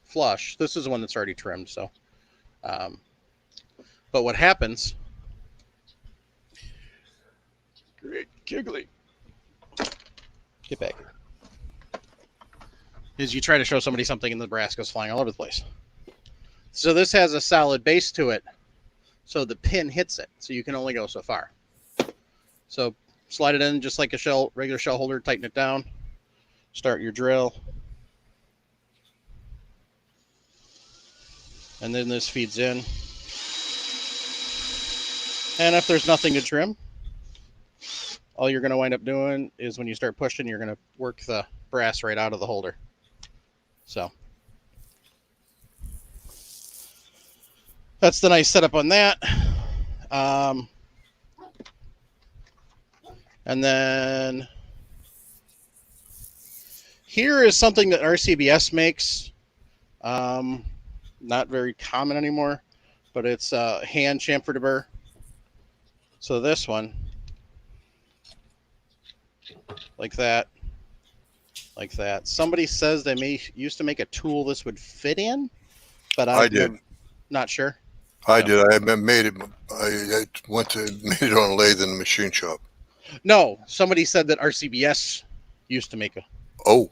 flush. This is one that's already trimmed, so. But what happens? Great giggly. Get back here. Is you try to show somebody something and the brass goes flying all over the place. So this has a solid base to it, so the pin hits it, so you can only go so far. So slide it in just like a regular shell holder, tighten it down, start your drill, and then this feeds in. And if there's nothing to trim, all you're going to wind up doing is when you start pushing, you're going to work the brass right out of the holder. So that's the nice setup on that. And then here is something that RCBS makes. Not very common anymore, but it's a hand chamfer de burr. So this one, like that, like that. Somebody says they used to make a tool this would fit in, but I did. Not sure. I did. I made it. I went to made it on a lathe in the machine shop. No, somebody said that RCBS used to make a. Oh.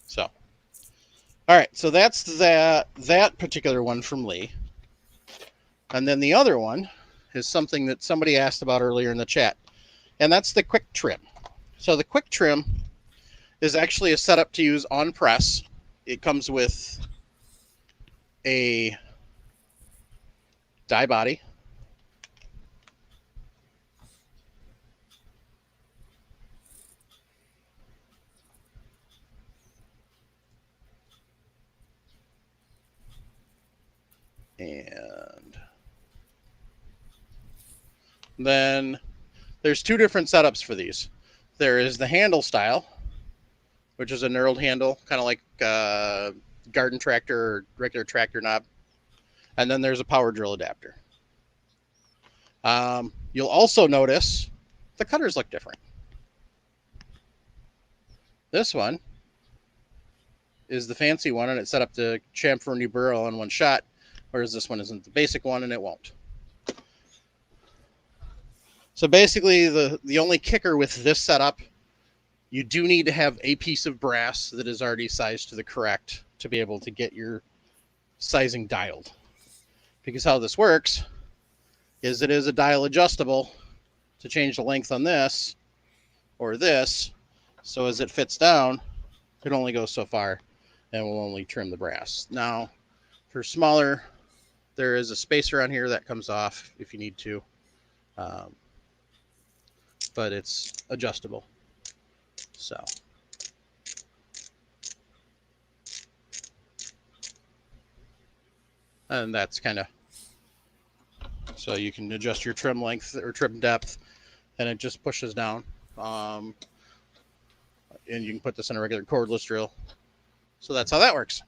So. All right, so that's that particular one from Lee. And then the other one is something that somebody asked about earlier in the chat, and that's the quick trim. So the quick trim is actually a setup to use on press. It comes with a die body. And then there's two different setups for these. There is the handle style, which is a knurled handle, kind of like a garden tractor or regular tractor knob. And then there's a power drill adapter. You'll also notice the cutters look different. This one is the fancy one, and it's set up to chamfer and deburr all in one shot, whereas this one isn't the basic one, and it won't. So basically, the only kicker with this setup, you do need to have a piece of brass that is already sized to the correct to be able to get your sizing dialed. Because how this works is it is a dial adjustable to change the length on this or this. So as it fits down, it only goes so far and will only trim the brass. Now, for smaller, there is a spacer on here that comes off if you need to. But it's adjustable. So. And that's kind of, so you can adjust your trim length or trim depth, and it just pushes down. And you can put this in a regular cordless drill. So that's how that works.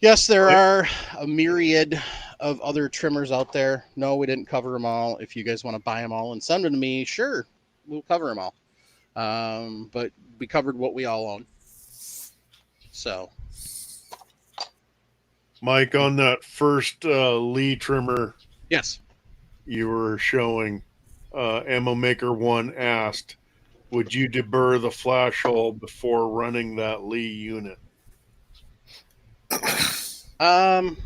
Yes, there are a myriad of other trimmers out there. No, we didn't cover them all. If you guys want to buy them all and send them to me, sure, we'll cover them all. But we covered what we all own. So, Mike, on that first Lee trimmer yes. you were showing, Ammo Maker 1 asked, would you deburr the flash hole before running that Lee unit? I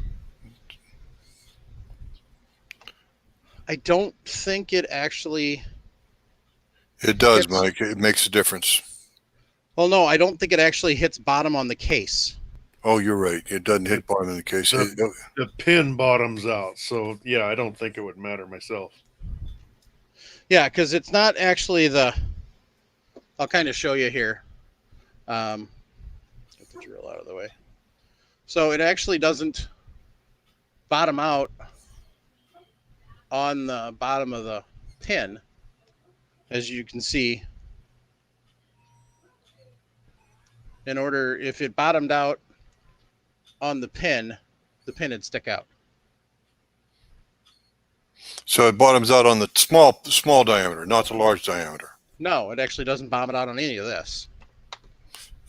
don't think it actually. It does, It's- Mike. It makes a difference. Well, no, I don't think it actually hits bottom on the case. Oh, you're right. It doesn't hit bottom in the case. The pin bottoms out. So, yeah, I don't think it would matter myself. Yeah, because it's not actually the. I'll kind of show you here. Get the drill out of the way. So it actually doesn't bottom out on the bottom of the pin, as you can see. If it bottomed out on the pin would stick out. So it bottoms out on the small diameter, not the large diameter. No, it actually doesn't bottom out on any of this.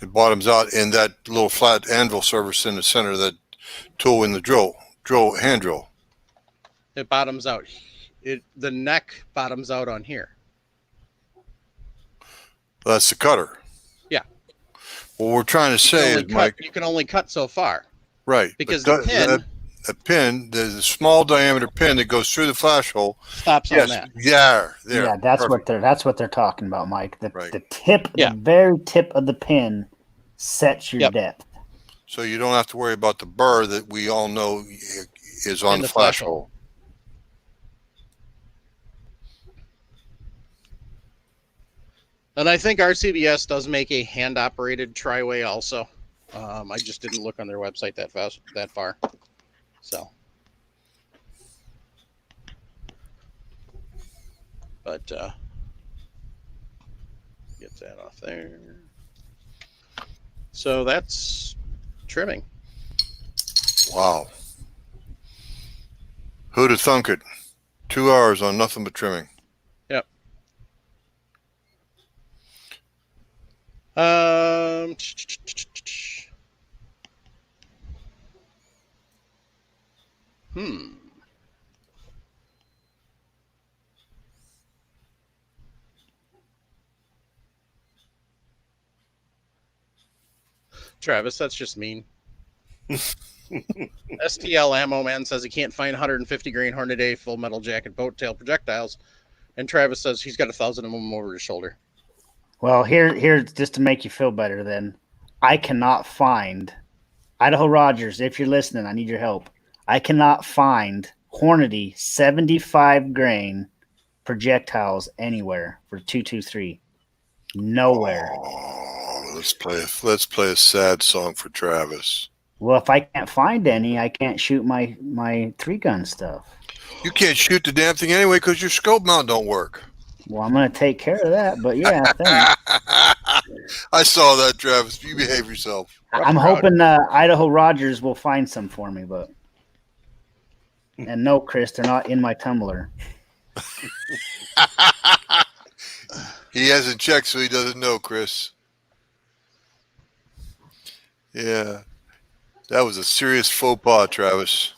It bottoms out in that little flat anvil surface in the center of that tool in the hand drill. It bottoms out. The neck bottoms out on here. That's the cutter. Yeah. What we're trying to say is, Mike, you can only cut so far. right? Because but the pin there's a small diameter pin that goes through the flash hole. stops on that. Yeah, there. Yeah, that's Perfect. what they're talking about, Mike. Right. The tip, Yeah. the very tip of the pin sets your Yep. depth. So you don't have to worry about the burr that we all know is on In the the flash flash hole. And I think RCBS does make a hand-operated tri-way also. I just didn't look on their website that far. So, but get that off there. So that's trimming. Wow. Who'd have thunk it? 2 hours on nothing but trimming. Yep. Travis, that's just mean. STL Ammo Man says he can't find 150 grain Hornady full metal jacket boat tail projectiles, and Travis says he's got 1,000 of them over his shoulder. Well, here's just to make you feel better. Then I cannot find Idaho Rogers. If you're listening, I need your help. I cannot find Hornady 75 grain projectiles anywhere for 223. Nowhere. Oh, let's play a sad song for Travis. Well, if I can't find any, I can't shoot my 3-gun stuff. You can't shoot the damn thing anyway because your scope mount don't work. Well, I'm going to take care of that. But yeah, thanks. I saw that, Travis. You behave yourself. I'm hoping Idaho Rogers will find some for me, but and no, Chris, they're not in my tumbler. He hasn't checked, so he doesn't know, Chris. Yeah. That was a serious faux pas, Travis.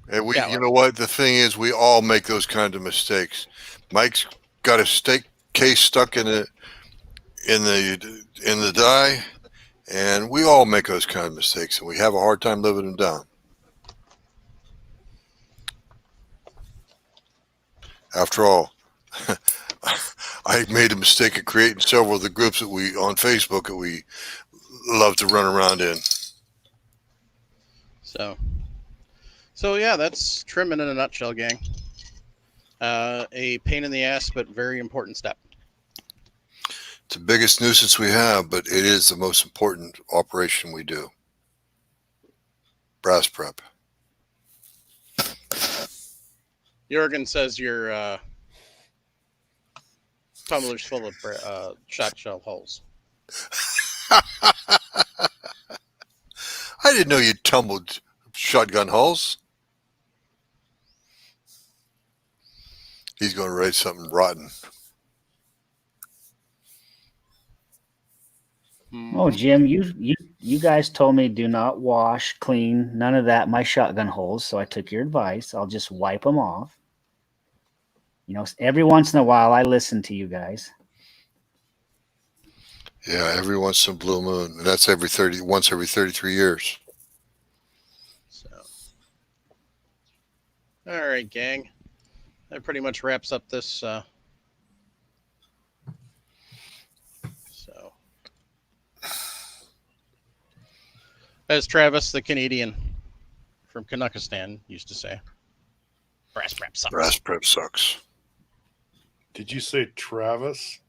And you know what? The thing is, we all make those kinds of mistakes. Mike's got a steak case stuck in the die, and we all make those kind of mistakes, and we have a hard time living them down. After all, I made a mistake of creating several of the groups that we on Facebook that we love to run around in. So yeah, that's trimming in a nutshell, gang. A pain in the ass, but very important step. It's the biggest nuisance we have, but it is the most important operation we do. Brass prep. Jorgen says your tumbler's full of shot shell holes. I didn't know you tumbled shotgun hulls. He's going to write something rotten. Oh, Jim, you guys told me do not wash, clean, none of that. My shotgun holes. So I took your advice. I'll just wipe them off. You know, every once in a while, I listen to you guys. Yeah, every once in a blue moon. And that's once every 33 years. So, all right, gang. That pretty much wraps up this. So, as Travis, the Canadian from Canuckistan, used to say, brass prep sucks. Brass prep sucks. Did you say Travis?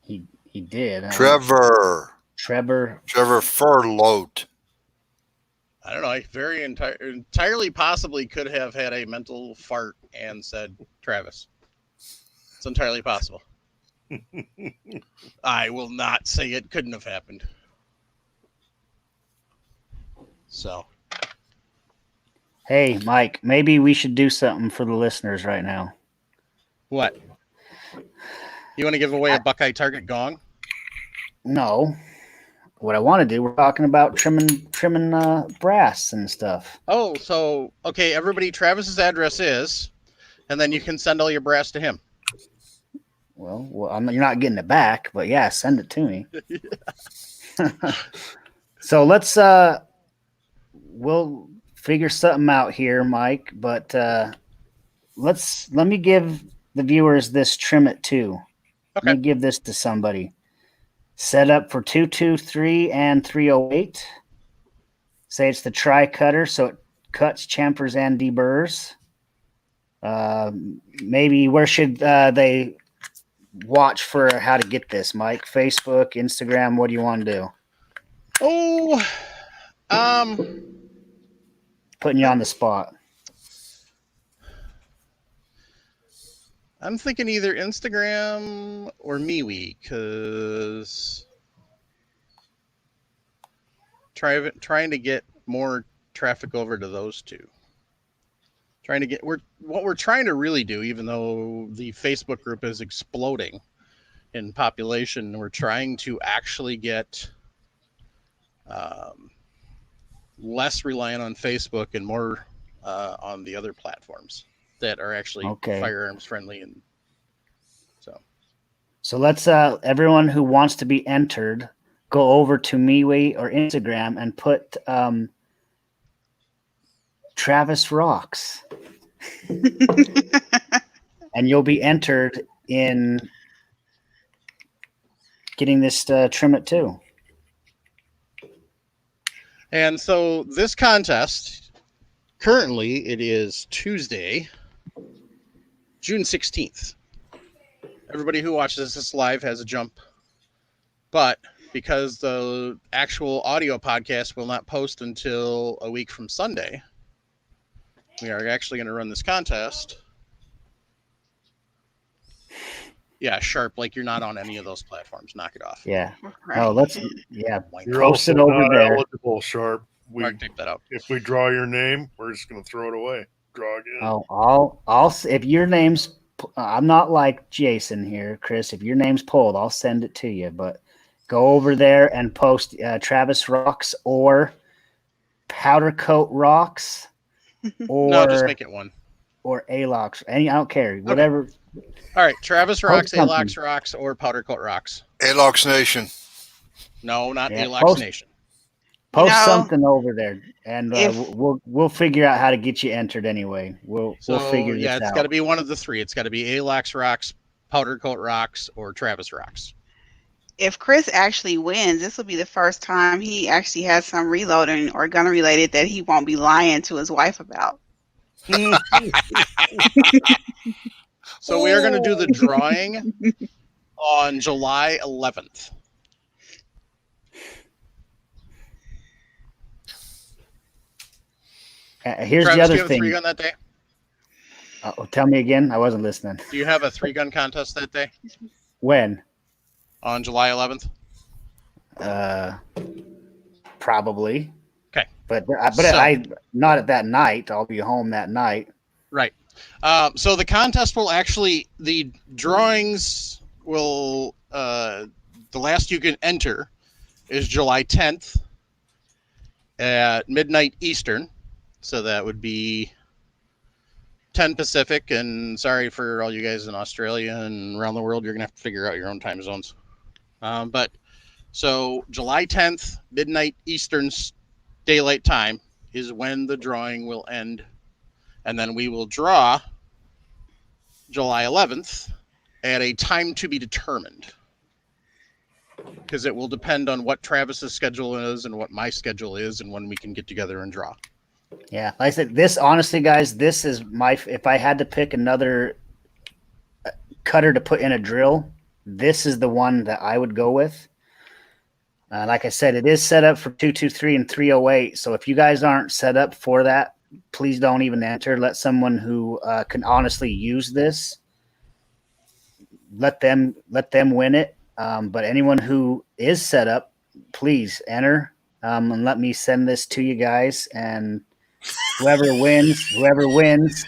He did. Trevor Furloat. I don't know. I entirely possibly could have had a mental fart and said Travis. It's entirely possible. I will not say it couldn't have happened. So, Hey, Mike, maybe we should do something for the listeners right now. what? You want to give away a Buckeye Target gong? No. What I want to do, we're talking about trimming brass and stuff. Oh, so okay, everybody, Travis's address is, and then you can send all your brass to him. Well, you're not getting it back, but yeah, send it to me. So let's we'll figure something out here, Mike. But let me give the viewers this trim it too. Okay. Let me give this to somebody. Set up for 223 and 308. Say it's the tri cutter, so it cuts, chamfers, and deburrs. Maybe where should they watch for how to get this, Mike? Facebook, Instagram, what do you want to do? Oh, Putting you on the spot. I'm thinking either Instagram or MeWe, because trying to get more traffic over to those two. What we're trying to really do, even though the Facebook group is exploding in population, we're trying to actually get less reliant on Facebook and more on the other platforms that are actually firearms friendly. And so let's everyone who wants to be entered, go over to MeWe or Instagram and put Travis Rocks. And you'll be entered in getting this trim it too. And so this contest, currently it is Tuesday, June 16th. Everybody who watches this live has a jump. But because the actual audio podcast will not post until a week from Sunday, we are actually going to run this contest. Yeah, Sharp, like you're not on any of those platforms. Knock it off. Yeah. Right. Oh, You're post also it over not there. eligible, Sharp. Mark, take that out. If we draw your name, we're just going to throw it away. Draw again. Oh, I'll if your name's I'm not like Jason here, Chris. If your name's pulled, I'll send it to you. But go over there and post Travis Rocks or Powder Coat Rocks, or No, just make it one. or Alox. I don't care. Whatever. All right, Travis Rocks, something. Alox Rocks, or Powder Coat Rocks. Alox Nation. No, not Yeah, Alox Nation. Post No. something over there, and If- we'll figure out how to get you entered anyway. We'll figure this it's out. got to be one of the three. It's got to be Alox Rocks, Powder Coat Rocks, or Travis Rocks. If Chris actually wins, this will be the first time he actually has some reloading or gun related that he won't be lying to his wife about. So we are going to do the drawing on July 11th. Here's Travis, the other do you have a thing. 3-gun that day? Tell me again. I wasn't listening. Do you have a 3-gun contest that day When? on July 11th? probably. Okay. But So- I not at that night. I'll be home that night. Right. So the contest will actually, the drawings will, the last you can enter is July 10th at midnight Eastern. So that would be 10 Pacific. And sorry for all you guys in Australia and around the world, you're going to have to figure out your own time zones. But so July 10th, midnight Eastern daylight time is when the drawing will end. And then we will draw July 11th at a time to be determined. Because it will depend on what Travis's schedule is and what my schedule is and when we can get together and draw. Yeah, like I said, this honestly, guys, this is my. If I had to pick another cutter to put in a drill, this is the one that I would go with. Like I said, it is set up for 223 and 308. So if you guys aren't set up for that, please don't even enter. Let someone who can honestly use this. Let them win it. But anyone who is set up, please enter and let me send this to you guys. And whoever wins,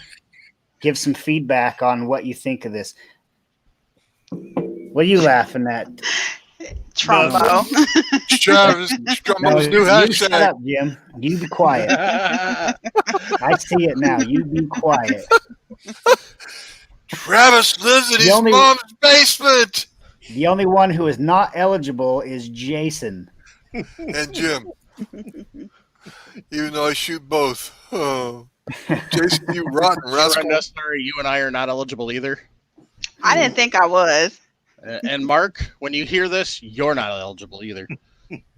give some feedback on what you think of this. What are you laughing at? Trumbo. Travis, Strummo's new you shut hashtag. up, Jim. You be quiet. I see it now. You be quiet. Travis lives in The his only- mom's basement. The only one who is not eligible is Jason. And Jim. Even though I shoot both. Oh. Jason, you rotten rascal. Brenda, sorry, you and I are not eligible either. I didn't think I was. And Mark, when you hear this, you're not eligible either.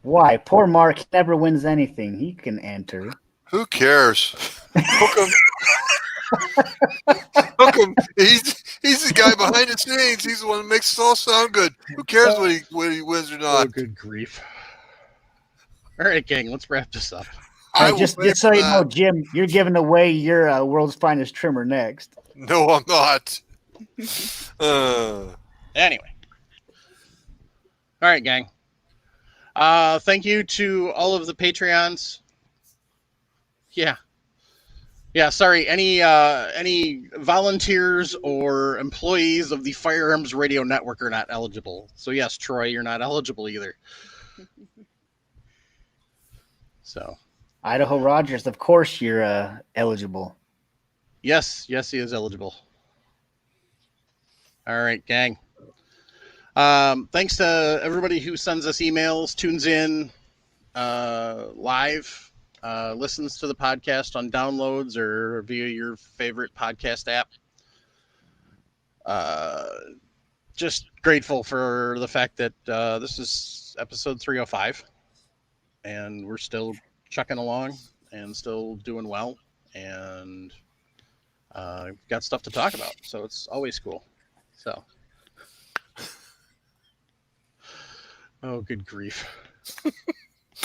Why? Poor Mark never wins anything. He can enter. Who cares? Hook him. Hook him. He's the guy behind the scenes. He's the one that makes it all sound good. Who cares what he wins or Oh, not? good grief. All right, gang, let's wrap this up. I Hey, will just pay so for you that. know, Jim, you're giving away your world's finest trimmer next. No, I'm not. Anyway. All right, gang. Thank you to all of the Patreons. Yeah, sorry. Any volunteers or employees of the Firearms Radio Network are not eligible. So yes, Troy, you're not eligible either. So Idaho Rogers, of course you're eligible. yes, he is eligible. All right, gang. Thanks to everybody who sends us emails, tunes in live, listens to the podcast on downloads or via your favorite podcast app. Just grateful for the fact that this is episode 305 and we're still chucking along and still doing well and got stuff to talk about. So it's always cool. So, oh, good grief.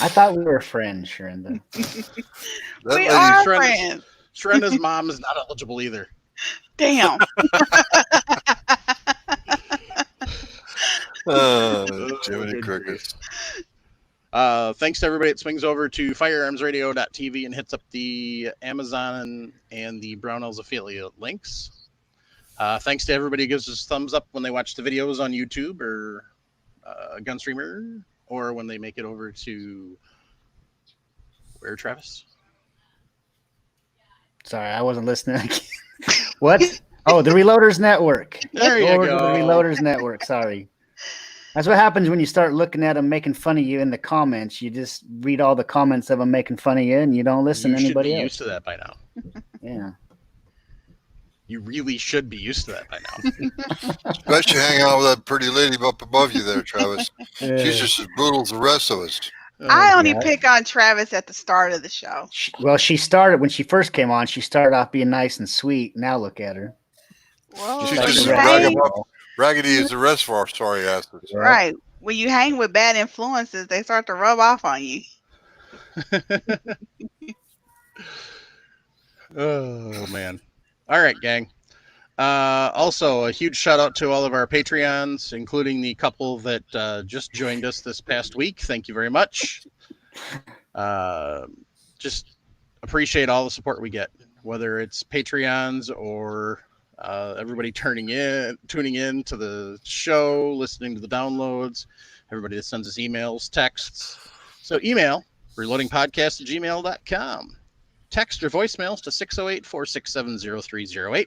I thought we were friends, Sharinda. That We lady- are Sharonda's- friends. Sharenda's mom is not eligible either. Damn. Jiminy Good Crickets. Thanks to everybody that swings over to firearmsradio.tv and hits up the Amazon and the Brownells affiliate links. Thanks to everybody who gives us thumbs up when they watch the videos on YouTube or Gunstreamer or when they make it over to where, Travis? Sorry, I wasn't listening. What? Oh, the Reloaders Network. There you Over to go. the Reloaders Network. Sorry. That's what happens when you start looking at them making fun of you in the comments. You just read all the comments of them making fun of you, and you don't listen You to should anybody be else. used to that by now. Yeah. You really should be used to that by now. Especially hanging out with that pretty lady up above you there, Travis. She's just as brutal as the rest of us. I only God. pick on Travis at the start of the show. Well, she started when she first came on. She started off being nice and sweet. Now look at her. Well, She's like just the as you rest raggedy, of hang, them. raggedy as the rest of our sorry asses. right. When you hang with bad influences, they start to rub off on you. Oh man. All right, gang. Also, a huge shout out to all of our Patreons, including the couple that just joined us this past week. Thank you very much. Just appreciate all the support we get, whether it's Patreons or everybody tuning in to the show, listening to the downloads, everybody that sends us emails, texts. So email reloadingpodcast@gmail.com. Text or voicemails to 608-467-0308.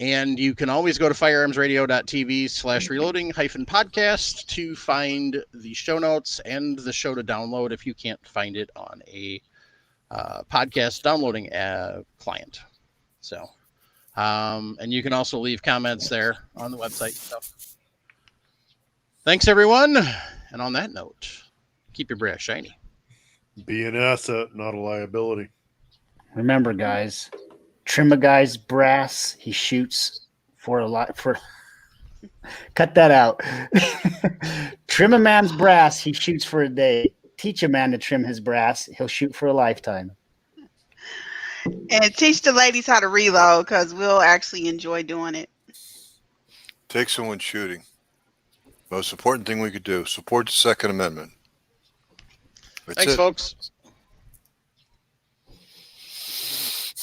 And you can always go to firearmsradio.tv/reloading-podcast to find the show notes and the show to download if you can't find it on a podcast downloading client. So, and you can also leave comments there on the website. So, thanks, everyone. And on that note, keep your brass shiny. Be an asset, not a liability. Remember, guys, trim a guy's brass, he shoots for a lot. Cut that out. Trim a man's brass, he shoots for a day. Teach a man to trim his brass, he'll shoot for a lifetime. And teach the ladies how to reload, because we'll actually enjoy doing it. Take someone shooting. Most important thing we could do. Support the Second Amendment. That's Thanks, it. folks.